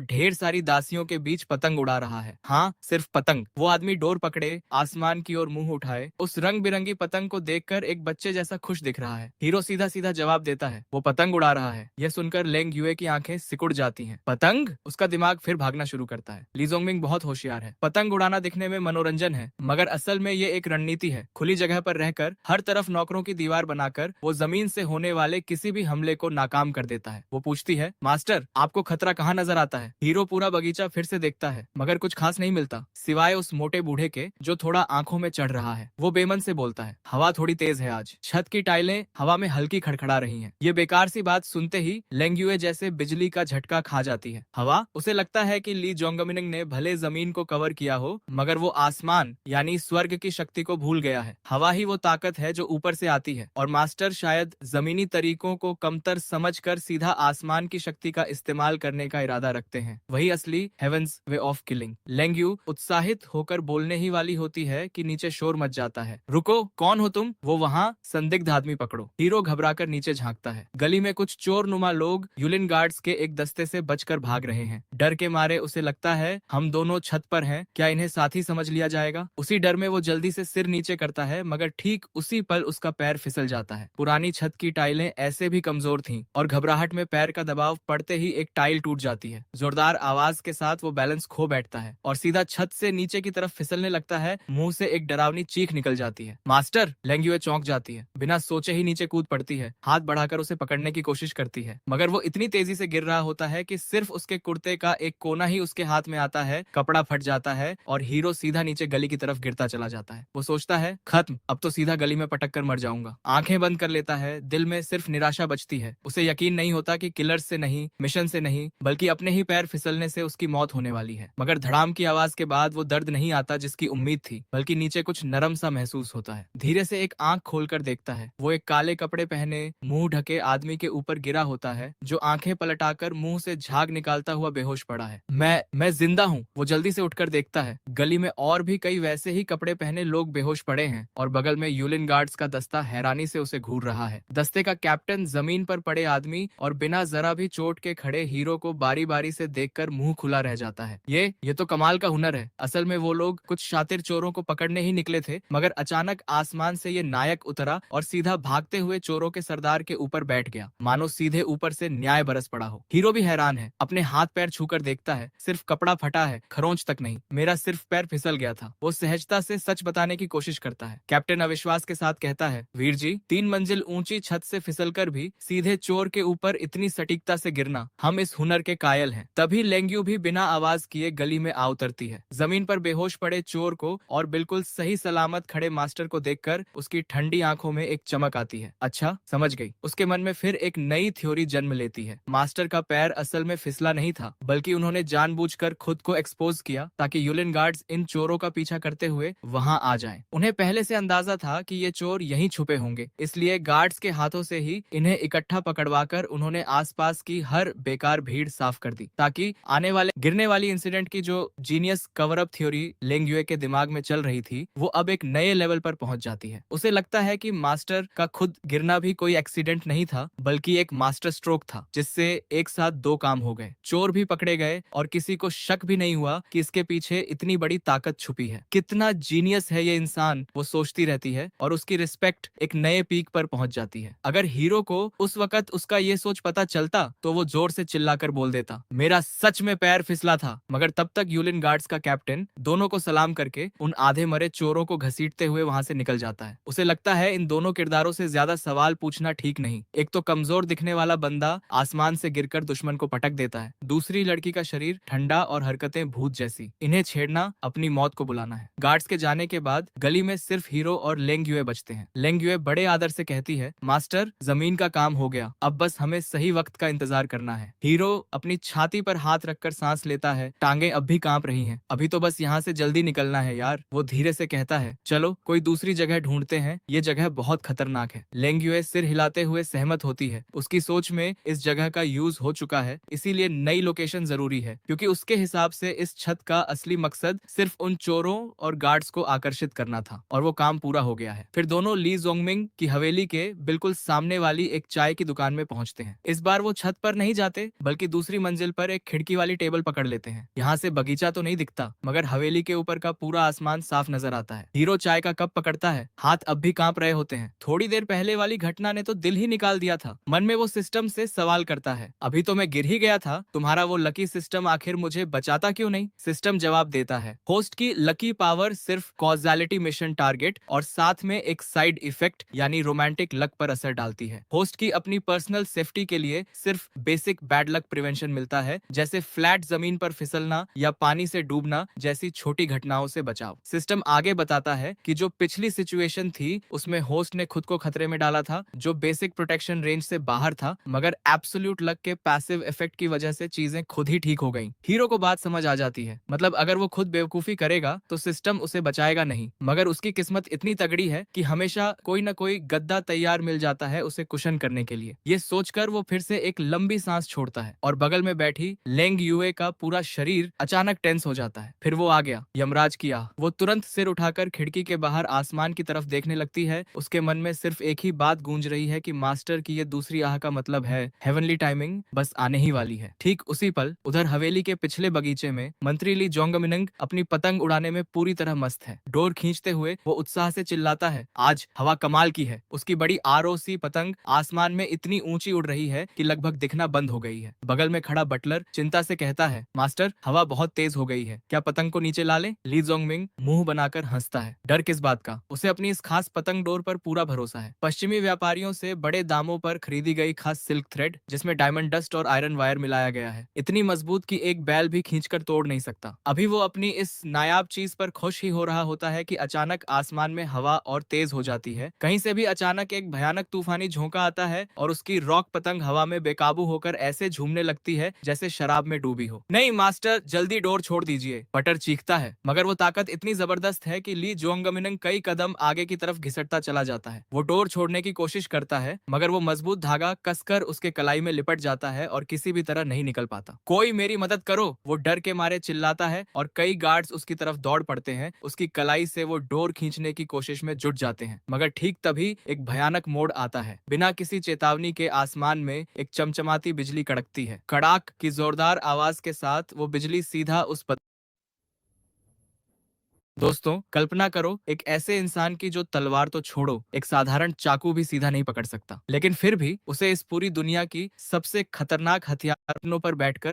ढेर सारी दासियों के बीच पतंग उड़ा रहा है। हाँ, सिर्फ पतंग। वो आदमी डोर पकड़े आसमान की ओर मुंह उठाए उस रंग बिरंगी पतंग को देखकर एक बच्चे जैसा खुश दिख रहा है। हीरो सीधा सीधा जवाब देता है, वो पतंग उड़ा रहा है। यह सुनकर लेंग युए की आंखें सिकुड़ जाती हैं। पतंग? उसका दिमाग फिर भागना शुरू करता है। ली जोंगमिंग बहुत होशियार है। पतंग उड़ाना दिखने में मनोरंजन है, मगर असल में ये एक रणनीति है। खुली जगह पर रहकर हर तरफ नौकरों की दीवार बनाकर वो जमीन से होने वाले किसी भी हमले को नाकाम कर देता है। वो पूछती है, मास्टर आपको खतरा कहाँ नजर आता है? हीरो पूरा बगीचा फिर से देखता है, मगर कुछ खास नहीं मिलता सिवाय उस मोटे बूढ़े के जो थोड़ा आंखों में चढ़ रहा है। वो बेमन से बोलता है, हवा थोड़ी तेज है आज। छत की टाइलें हवा में हल्की खड़खड़ा रही हैं। ये बेकार सी बात सुनते ही लेंग युए जैसे बिजली का झटका खा जाती है। हवा? उसे लगता है कि ली जोंगमिनिंग ने भले जमीन को कवर किया हो, मगर वो आसमान यानी स्वर्ग की शक्ति को भूल गया है। हवा ही वो ताकत है जो ऊपर से आती है, और मास्टर शायद जमीनी तरीकों को कमतर समझकर सीधा आसमान की शक्ति का इस्तेमाल करने का इरादा रखते हैं। वही असली heavens way of killing. Leng Yu उत्साहित होकर बोलने ही वाली होती है कि नीचे शोर मच जाता है। रुको, कौन हो तुम? वो वहाँ संदिग्ध आदमी पकड़ो। हीरो घबराकर नीचे झांकता है। गली में कुछ चोर नुमा लोग यूलिन गार्ड्स के एक दस्ते से बचकर भाग रहे हैं। डर के मारे उसे लगता है हम दोनों छत पर हैं, क्या इन्हें साथी समझ लिया जाएगा? उसी डर में वो जल्दी से सिर नीचे करता है, मगर ठीक उसी पल उसका पैर फिसल जाता है। पुरानी छत की टाइलें ऐसे भी कमजोर थीं और घबराहट में पैर का दबाव पड़ते ही एक टाइल टूट जाती है। जोरदार आवाज के साथ वो बैलेंस खो बैठता है और सीधा छत से नीचे की तरफ फिसलने लगता है। मुंह से एक डरावनी चीख निकल जाती है। मास्टर! लेंग युए चौंक जाती है। बिना सोचे ही नीचे कूद पड़ती है। हाथ बढ़ाकर उसे पकड़ने की कोशिश करती है, मगर वो इतनी तेजी से गिर रहा होता है कि सिर्फ उसके कुर्ते का एक कोना ही उसके हाथ में आता है। कपड़ा फट जाता है और हीरो सीधा नीचे गली की तरफ गिरता चला जाता है। वो सोचता है, खत्म, अब तो सीधा गली में पटक कर मर जाऊंगा। आंखें बंद कर लेता है। दिल में सिर्फ निराशा बचती है। उसे यकीन नहीं होता कि किलर से नहीं, मिशन से नहीं, बल्कि अपने ही पैर फिसलने से उसकी मौत होने वाली है। मगर धड़ाम की आवाज के बाद वो दर्द नहीं आता जिसकी उम्मीद थी, बल्कि नीचे कुछ नरम सा महसूस होता है। धीरे से एक आंख खोलकर देखता है। वो एक काले कपड़े पहने, मुंह ढके आदमी के ऊपर गिरा होता है, जो आंखें पलटाकर मुंह से झाग निकालता हुआ बेहोश पड़ा है। मैं जिंदा हूँ। वो जल्दी से उठकर देखता है। गली में और भी कई वैसे ही कपड़े पहने लोग बेहोश पड़े हैं और बगल में यूलिन गार्ड्स का दस्ता हैरानी से उसे घूर रहा है। दस्ते का कैप्टन जमीन पर पड़े आदमी और बिना जरा भी चोट के खड़े हीरो को बारी बारी से देखकर मुंह खुला रह जाता है। ये तो कमाल का हुनर है। असल में वो लोग कुछ शातिर चोरों को पकड़ने ही निकले थे, मगर अचानक आसमान से ये नायक उतरा और सीधा भागते हुए चोरों के सरदार के ऊपर बैठ गया, मानो सीधे ऊपर से न्याय बरस पड़ा हो। हीरो भी हैरान है। अपने हाथ पैर छूकर देखता है, सिर्फ कपड़ा फटा है, खरोंच तक नहीं। मेरा सिर्फ पैर फिसल गया था। वो सहजता से सच बताने की कोशिश करता है। कैप्टन अविश्वास के साथ कहता है, वीर जी, 3 मंजिल ऊंची छत से फिसलकर भी सीधे चोर के ऊपर इतनी सटीकता से गिरना, हम इस हुनर के कायल हैं। तभी लेंग्यू भी बिना आवाज किए गली में आ उतरती है। जमीन पर बेहोश पड़े चोर को और बिल्कुल सही सलामत खड़े मास्टर को देखकर उसकी ठंडी आंखों में एक चमक आती है। अच्छा, समझ गई। उसके मन में फिर एक नई थ्योरी जन्म लेती है। मास्टर का पैर असल में फिसला नहीं था, बल्कि उन्होंने जानबूझकर खुद को एक्सपोज किया ताकि यूलिन गार्ड्स इन चोरों का पीछा करते हुए वहां आ जाएं। उन्हें पहले से अंदाजा था कि ये चोर यहीं छुपे होंगे, इसलिए गार्ड्स के हाथों से ही इन्हें इकट्ठा पकड़वाकर उन्होंने आसपास की हर बेकार भीड़ साफ कर दी, ताकि आने वाले गिरने वाली इंसिडेंट की जो genius cover up theory Leng Yue के दिमाग में चल रही थी, वो अब एक नए लेवल पर पहुंच जाती है। उसे लगता है कि मास्टर का खुद गिरना भी कोई एक्सीडेंट नहीं था, बल्कि एक मास्टर स्ट्रोक था, जिससे एक साथ 2 काम हो गए। चोर भी पकड़े गए और किसी को शक भी नहीं हुआ कि इसके पीछे इतनी बड़ी ताकत छुपी है। कितना जीनियस है ये इंसान, वो सोचती रहती है और उसकी रिस्पेक्ट एक नए पीक पर पहुंच जाती है। अगर हीरो को उस वक्त उसका ये सोच पता चलता तो वो जोर से चिल्लाकर बोल देता, मेरा सच में पैर फिसला था। मगर तब तक यूलिन गार्ड्स का कैप्टन दोनों को सलाम करके उन आधे मरे चोरों को घसीटते हुए वहां से निकल जाता है। उसे लगता है इन दोनों किरदारों से ज्यादा सवाल पूछना ठीक नहीं। एक तो कमजोर दिखने वाला बंदा आसमान से गिरकर दुश्मन को पटक देता है, दूसरी लड़की का शरीर ठंडा और हरकतें भूत जैसी। इन्हें छेड़ना अपनी मौत को बुलाना है। गार्ड्स के जाने के बाद गली में सिर्फ हीरो और लेंग युए बचते हैं। लेंग युए बड़े आदर से कहती है, मास्टर, जमीन का काम हो गया, अब बस हमें सही वक्त का इंतजार करना है। हीरो अपनी छाती पर हाथ रखकर सांस लेता है। टांगे अब भी कांप रही हैं। अभी तो बस यहाँ से जल्दी निकलना है यार। वो धीरे से कहता है, चलो कोई दूसरी जगह ढूंढते हैं, ये जगह बहुत खतरनाक है। लेंग युए सिर हिलाते हुए सहमत होती है। उसकी सोच में इस जगह का यूज हो चुका है, इसीलिए नई लोकेशन जरूरी है, क्योंकि उसके हिसाब से इस छत का असली मकसद सिर्फ उन चोरों और गार्ड्स को आकर्षित करना था, और वो काम पूरा हो गया है। फिर दोनों ली जोंगमिंग की हवेली के बिल्कुल सामने वाली एक चाय चाय की दुकान में पहुंचते हैं। इस बार वो छत पर नहीं जाते बल्कि दूसरी मंजिल पर एक खिड़की वाली टेबल पकड़ लेते हैं। यहाँ से बगीचा तो नहीं दिखता मगर हवेली के ऊपर का पूरा आसमान साफ नजर आता है। हीरो चाय का कप पकड़ता है, हाथ अब भी कांप रहे होते हैं। थोड़ी देर पहले वाली घटना ने तो दिल ही निकाल दिया था। मन में वो सिस्टम से सवाल करता है, अभी तो मैं गिर ही गया था, तुम्हारा वो लकी सिस्टम आखिर मुझे बचाता क्यों नहीं? सिस्टम जवाब देता है, होस्ट की लकी पावर सिर्फ कॉजालिटी मिशन टारगेट और साथ में एक साइड इफेक्ट यानी रोमांटिक लक पर असर डालती है। होस्ट की अपनी पर्सनल सेफ्टी के लिए सिर्फ बेसिक बैड लक प्रिवेंशन मिलता है, जैसे फ्लैट जमीन पर फिसलना या पानी से डूबना जैसी छोटी घटनाओं से बचाव। सिस्टम आगे बताता है कि जो पिछली सिचुएशन थी उसमें होस्ट ने खुद को खतरे में डाला था, जो बेसिक प्रोटेक्शन रेंज से बाहर था, मगर एब्सोल्यूट लक के पैसिव इफेक्ट की वजह से चीजें खुद ही ठीक हो गईं। हीरो को बात समझ आ जाती है, मतलब अगर वो खुद बेवकूफी करेगा तो सिस्टम उसे बचाएगा नहीं, मगर उसकी किस्मत इतनी तगड़ी है कि हमेशा कोई ना कोई गद्दा तैयार मिल जाता है उसे कुशन करने के लिए। ये सोचकर वो फिर से एक लंबी सांस छोड़ता है और बगल में बैठी लेंग युए का पूरा शरीर अचानक टेंस हो जाता है। फिर वो आ गया, यमराज की आह। वो तुरंत सिर उठाकर खिड़की के बाहर आसमान की तरफ देखने लगती है। उसके मन में सिर्फ एक ही बात गूंज रही है कि मास्टर की ये दूसरी आह का मतलब है हेवनली टाइमिंग बस आने ही वाली है। ठीक उसी पल उधर हवेली के पिछले बगीचे में मंत्री ली जोंगमिनंग अपनी पतंग उड़ाने में पूरी तरह मस्त है। डोर खींचते हुए वो उत्साह से चिल्लाता है, आज हवा कमाल की है। उसकी बड़ी आरओसी पतंग आसमान में इतनी ऊंची उड़ रही है कि लगभग दिखना बंद हो गई है। बगल में खड़ा बटलर चिंता से कहता है, मास्टर हवा बहुत तेज हो गई है, क्या पतंग को नीचे ला ले? ली जोंगमिंग मुंह बनाकर हंसता है, डर किस बात का? उसे अपनी इस खास पतंग डोर पर पूरा भरोसा है। पश्चिमी व्यापारियों से बड़े दामों पर खरीदी गई खास सिल्क थ्रेड जिसमें डायमंड डस्ट और आयरन वायर मिलाया गया है, इतनी मजबूत कि एक बैल भी खींचकर तोड़ नहीं सकता। अभी वो अपनी इस नायाब चीज पर खुश ही हो रहा होता है कि अचानक आसमान में हवा और तेज हो जाती है। कहीं से भी अचानक एक भयानक तूफानी झोंका आता है और उसकी रॉक पतंग हवा में बेकाबू होकर ऐसे झूमने लगती है जैसे शराब में डूबी हो। नहीं मास्टर, जल्दी डोर छोड़ दीजिए, बटर चीखता है, मगर वो ताकत इतनी जबरदस्त है कि ली जोंगमिनंग कई कदम आगे की तरफ घिसटता चला जाता है। वो डोर छोड़ने की कोशिश करता है मगर वो मजबूत धागा कसकर उसके कलाई में लिपट जाता है और किसी भी तरह नहीं निकल पाता। कोई मेरी मदद करो, वो डर के मारे चिल्लाता है और कई गार्ड्स उसकी तरफ दौड़ पड़ते हैं। उसकी कलाई से वो डोर खींचने की कोशिश में जुट जाते हैं, मगर ठीक तभी एक भयानक मोड़ आता है। बिना किसी चेतावनी के आसमान में एक चमचमाती बिजली कड़कती है। कड़ाक की जोरदार आवाज के साथ वो बिजली सीधा उस दोस्तों कल्पना करो एक ऐसे इंसान की जो तलवार तो छोड़ो, एक साधारण चाकू भी सीधा नहीं पकड़ सकता, लेकिन फिर भी उसे इस पूरी दुनिया की सबसे खतरनाक हथियारों पर बैठकर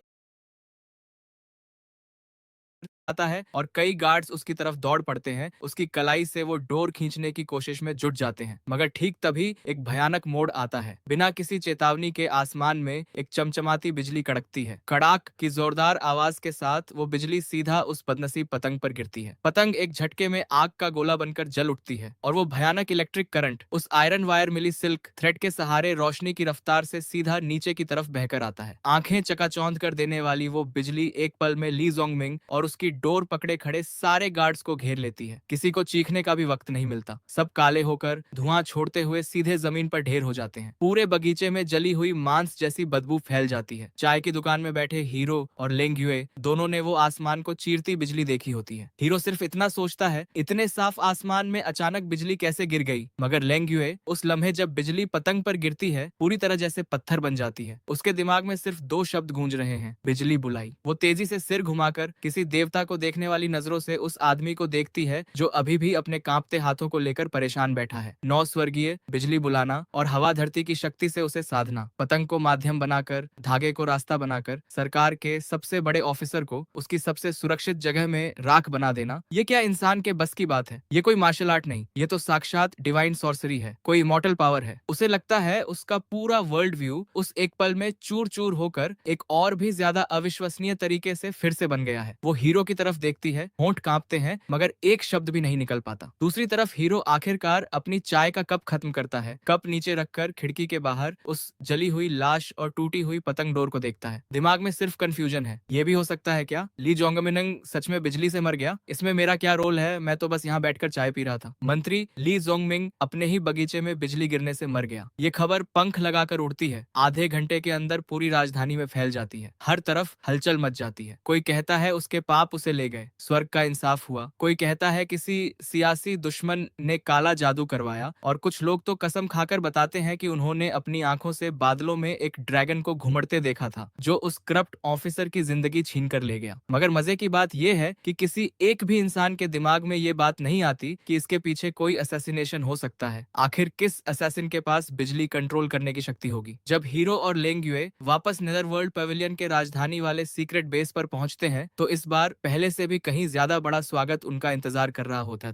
आता है और कई गार्ड्स उसकी तरफ दौड़ पड़ते हैं। उसकी कलाई से वो डोर खींचने की कोशिश में जुट जाते हैं, मगर ठीक तभी एक भयानक मोड़ आता है। बिना किसी चेतावनी के आसमान में एक चमचमाती बिजली कड़कती है। कड़ाक की जोरदार आवाज के साथ वो बिजली सीधा उस बदनसीब पतंग पर गिरती है। पतंग एक झटके में आग का गोला बनकर जल उठती है और वो भयानक इलेक्ट्रिक करंट उस आयरन वायर मिली सिल्क थ्रेड के सहारे रोशनी की रफ्तार से सीधा नीचे की तरफ बहकर आता है। आंखें चकाचौंध कर देने वाली वो बिजली एक पल में ली जोंगमिंग और उसकी डोर पकड़े खड़े सारे गार्ड्स को घेर लेती है। किसी को चीखने का भी वक्त नहीं मिलता। सब काले होकर धुआं छोड़ते हुए सीधे जमीन पर ढेर हो जाते हैं। पूरे बगीचे में जली हुई मांस जैसी बदबू फैल जाती है। चाय की दुकान में बैठे हीरो और लेंगयुए दोनों ने वो आसमान को चीरती बिजली देखी होती है। हीरो सिर्फ इतना सोचता है, इतने साफ आसमान में अचानक बिजली कैसे गिर गई, मगर लेंगयुए उस लम्हे जब बिजली पतंग पर गिरती है पूरी तरह जैसे पत्थर बन जाती है। उसके दिमाग में सिर्फ दो शब्द गूंज रहे हैं, बिजली बुलाई। वो तेजी से सिर घुमाकर किसी देवता को देखने वाली नजरों से उस आदमी को देखती है जो अभी भी अपने कांपते हाथों को लेकर परेशान बैठा है। नौ स्वर्गीय बिजली बुलाना और हवा धरती की शक्ति से उसे साधना, पतंग को माध्यम बनाकर, धागे को रास्ता बनाकर सरकार के सबसे बड़े ऑफिसर को उसकी सबसे सुरक्षित जगह में राख बना देना, ये क्या इंसान के बस की बात है? ये कोई मार्शल आर्ट नहीं, ये तो साक्षात डिवाइन सॉर्सरी है, कोई इमॉर्टल पावर है। उसे लगता है उसका पूरा वर्ल्ड व्यू उस एक पल में चूर चूर होकर एक और भी ज्यादा अविश्वसनीय तरीके से फिर से बन गया है। वो हीरो की तरफ देखती है, होंठ कांपते हैं मगर एक शब्द भी नहीं निकल पाता। दूसरी तरफ हीरो आखिरकार अपनी चाय का कप खत्म करता है। कप नीचे रखकर खिड़की के बाहर उस जली हुई लाश और टूटी हुई पतंग डोर को देखता है। दिमाग में सिर्फ कंफ्यूजन है, ये भी हो सकता है क्या ली जोंगमिनंग सच में बिजली से मर गया? इसमें मेरा क्या रोल है? मैं तो बस यहाँ बैठकर चाय पी रहा था। मंत्री ली जोंगमिंग अपने ही बगीचे में बिजली गिरने से मर गया। ये खबर पंख लगाकर उड़ती है, आधे घंटे के अंदर पूरी राजधानी में फैल जाती है। हर तरफ हलचल मच जाती है। कोई कहता है उसके पाप उसे उसे ले गए। स्वर्ग का इंसाफ हुआ। कोई कहता है किसी सियासी दुश्मन ने काला जादू करवाया, और कुछ लोग तो कसम खाकर बताते हैं कि उन्होंने अपनी आंखों से बादलों में एक ड्रैगन को घुमड़ते देखा था, जो उस करप्ट ऑफिसर की जिंदगी छीन कर ले गया। मगर मजे की बात यह है कि किसी एक भी इंसान के दिमाग में ये बात नहीं आती कि इसके पीछे कोई असैसिनेशन हो सकता है। आखिर किस असैसिन के पास बिजली कंट्रोल करने की शक्ति होगी? जब हीरो और लेंग युए वापस नेदरवर्ल्ड पवेलियन के राजधानी वाले सीक्रेट बेस पर पहुंचते हैं, तो इस बार पहले से भी कहीं ज्यादा बड़ा स्वागत उनका इंतजार कर रहा होता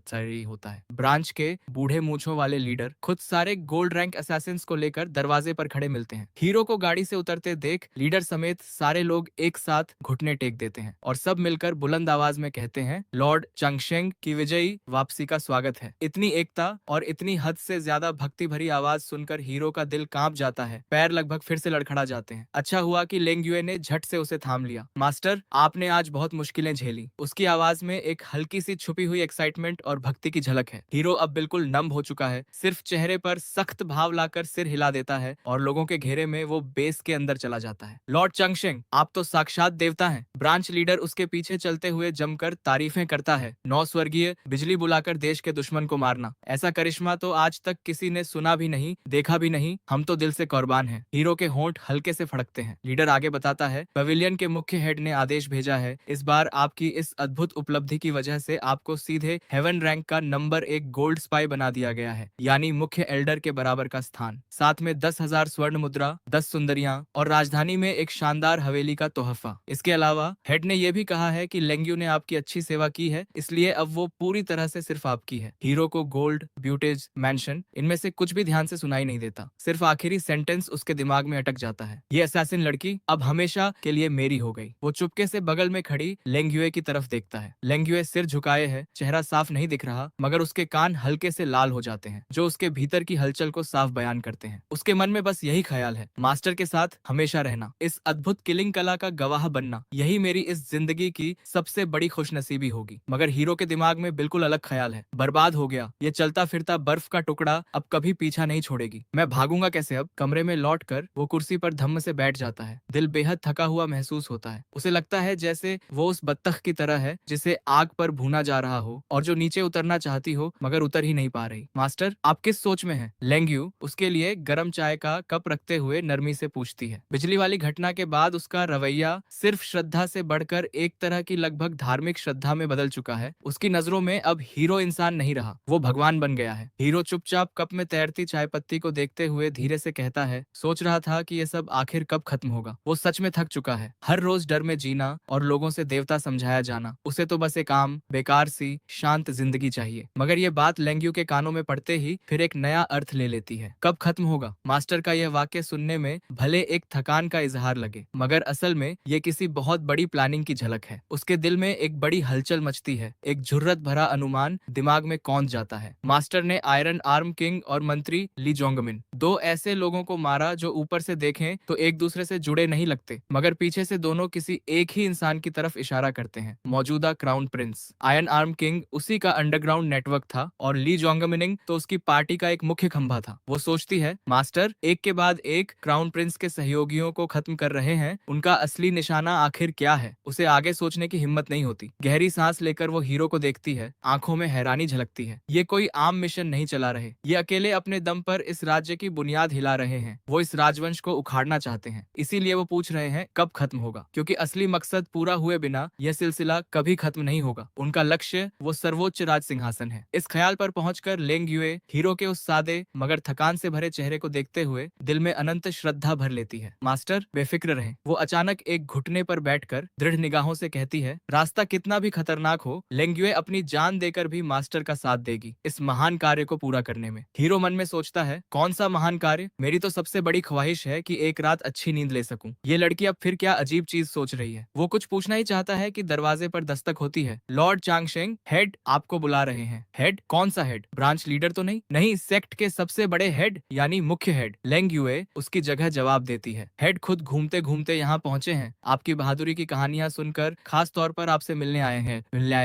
है। ब्रांच के बूढ़े मूंछों वाले लीडर खुद सारे गोल्ड रैंक असैसिन्स को लेकर दरवाजे पर खड़े मिलते हैं। हीरो को गाड़ी से उतरते देख लीडर समेत सारे लोग एक साथ घुटने टेक देते हैं और सब मिलकर बुलंद आवाज में कहते हैं, लॉर्ड चंगशेंग की विजयी वापसी का स्वागत है। इतनी एकता और इतनी हद से ज्यादा भक्ति भरी आवाज सुनकर हीरो का दिल कांप जाता है। पैर लगभग फिर से लड़खड़ा जाते हैं। अच्छा हुआ कि लेंग युए ने झट से उसे थाम लिया। मास्टर, आपने आज बहुत मुश्किलें झेली। उसकी आवाज में एक हल्की सी छुपी हुई एक्साइटमेंट और भक्ति की झलक है। हीरो अब बिल्कुल नम हो चुका है, सिर्फ चेहरे पर सख्त भाव लाकर सिर हिला देता है और लोगों के घेरे में वो बेस के अंदर चला जाता है। लॉर्ड चंगशेंग, आप तो साक्षात देवता हैं। ब्रांच लीडर उसके पीछे चलते हुए जमकर तारीफें करता है। 9 स्वर्गीय, बिजली बुलाकर देश के दुश्मन को मारना, ऐसा करिश्मा तो आज तक किसी ने सुना भी नहीं, देखा भी नहीं। हम तो दिल से कुर्बान हैं। हीरो के होंठ हल्के से फड़कते हैं। लीडर आगे बताता है, पवेलियन के मुख्य हेड ने आदेश भेजा है, इस बार आपकी इस अद्भुत उपलब्धि की वजह से आपको सीधे हेवन रैंक का नंबर 1 गोल्ड स्पाई बना दिया गया है, यानी मुख्य एल्डर के बराबर का स्थान। साथ में 10,000 स्वर्ण मुद्रा, 10 सुंदरियां और राजधानी में एक शानदार हवेली का तोहफा। इसके अलावा हेड ने यह भी कहा है कि लेंग्यू ने आपकी अच्छी सेवा की है, इसलिए अब वो पूरी तरह से सिर्फ आपकी है। हीरो को गोल्ड, ब्यूटेज, मैंशन, इनमें से कुछ भी ध्यान से सुनाई नहीं देता। सिर्फ आखिरी सेंटेंस उसके दिमाग में अटक जाता है, ये असैसिन लड़की अब हमेशा के लिए मेरी हो गई। वो चुपके से बगल में खड़ी लेंग युए की तरफ देखता है। लेंग युए सिर झुकाए है, चेहरा साफ नहीं दिख रहा, मगर उसके कान हल्के से लाल हो जाते हैं, जो उसके भीतर की हलचल को साफ बयान करते हैं। उसके मन में बस यही ख्याल है, मास्टर के साथ हमेशा रहना, इस अद्भुत किलिंग कला का गवाह बनना, यही मेरी इस जिंदगी की सबसे बड़ी खुशनसीबी होगी। मगर हीरो के दिमाग में बिल्कुल अलग ख्याल है, बर्बाद हो गया, ये चलता फिरता बर्फ का टुकड़ा अब कभी पीछा नहीं छोड़ेगी। मैं भागूंगा कैसे अब? कमरे में लौटकर वो कुर्सी पर धम्म से बैठ जाता है। दिल बेहद थका हुआ महसूस होता है। उसे लगता है जैसे वो उस बत्तख की तरह है जिसे आग पर भूना जा रहा हो और जो नीचे उतरना चाहती हो मगर उतर ही नहीं पा रही। मास्टर, आप किस सोच में हैं? लेंग यू उसके लिए गर्म चाय का कप रखते हुए नरमी से पूछती है। बिजली वाली घटना के बाद उसका रवैया सिर्फ श्रद्धा से बढ़कर एक तरह की लगभग धार्मिक श्रद्धा में बदल चुका है। उसकी नजरों में अब हीरो इंसान नहीं रहा, वो भगवान बन गया है। हीरो चुपचाप कप में तैरती चाय पत्ती को देखते हुए धीरे से कहता है, सोच रहा था कि ये सब आखिर कब खत्म होगा। वो सच में थक चुका है, हर रोज डर में जीना और लोगों से देवता समझाया जाना। उसे तो बस एक आम, बेकार सी, शांत जिंदगी चाहिए। मगर ये बात लेंग्यू के कानों में पड़ते ही फिर एक नया अर्थ ले लेती है। कब खत्म होगा? मास्टर का यह वाक्य सुनने में भले एक थकान का इजहार लगे, मगर असल में ये किसी बहुत बड़ी प्लानिंग की झलक है। उसके दिल में एक बड़ी हलचल मचती है, एक जुर्रत भरा अनुमान दिमाग में कौंध जाता है। मास्टर ने आयरन आर्म किंग और मंत्री ली जोंगमिन, 2 ऐसे लोगों को मारा जो ऊपर से देखें तो एक दूसरे से जुड़े नहीं लगते, मगर पीछे से दोनों किसी एक ही इंसान की तरफ इशारा करते हैं, मौजूदा crown Prince. Iron arm king उसी का अंडरग्राउंड नेटवर्क था और ली जोंगमिनिंग तो उसकी पार्टी का एक मुख्य खंभा था। वो सोचती है, मास्टर एक के बाद एक क्राउन प्रिंस के सहयोगियों को खत्म कर रहे हैं, उनका असली निशाना आखिर क्या है? उसे आगे सोचने की हिम्मत नहीं होती। गहरी सांस लेकर वो हीरो को देखती है, आंखों में हैरानी झलकती है। ये कोई आम मिशन नहीं चला रहे, ये अकेले अपने दम पर इस राज्य की बुनियाद हिला रहे हैं। वो इस राजवंश को उखाड़ना चाहते हैं, इसीलिए वो पूछ रहे हैं कब खत्म होगा, क्योंकि असली मकसद पूरा हुए बिना यह सिलसिला कभी खत्म नहीं होगा। उनका लक्ष्य वो सर्वोच्च राज सिंहासन है। इस ख्याल पर पहुंचकर लेंग युए हीरो के उस सादे मगर थकान से भरे चेहरे को देखते हुए दिल में अनंत श्रद्धा भर लेती है। मास्टर बेफिक्र रहें, वो अचानक एक घुटने पर बैठकर दृढ़ निगाहों से कहती है, रास्ता कितना भी खतरनाक हो, लेंग युए अपनी जान देकर भी मास्टर का साथ देगी इस महान कार्य को पूरा करने में। हीरो मन में सोचता है, कौन सा महान कार्य? मेरी तो सबसे बड़ी ख्वाहिश है कि एक रात अच्छी नींद ले सकूं। ये लड़की अब फिर क्या अजीब चीज सोच रही है? वो कुछ पूछना ही चाहता है कि दरवाजे पर दस्तक होती है। लॉर्ड चांगशेंग, हेड आपको बुला रहे हैं। हेड? कौन सा हेड? ब्रांच लीडर तो नहीं? नहीं, सेक्ट के सबसे बड़े हेड यानी मुख्य हेड। लेंग युए उसकी जगह जवाब देती है। हेड खुद घूमते घूमते यहाँ पहुंचे हैं, आपकी बहादुरी की कहानियां सुनकर खास तौर पर आपसे मिलने आए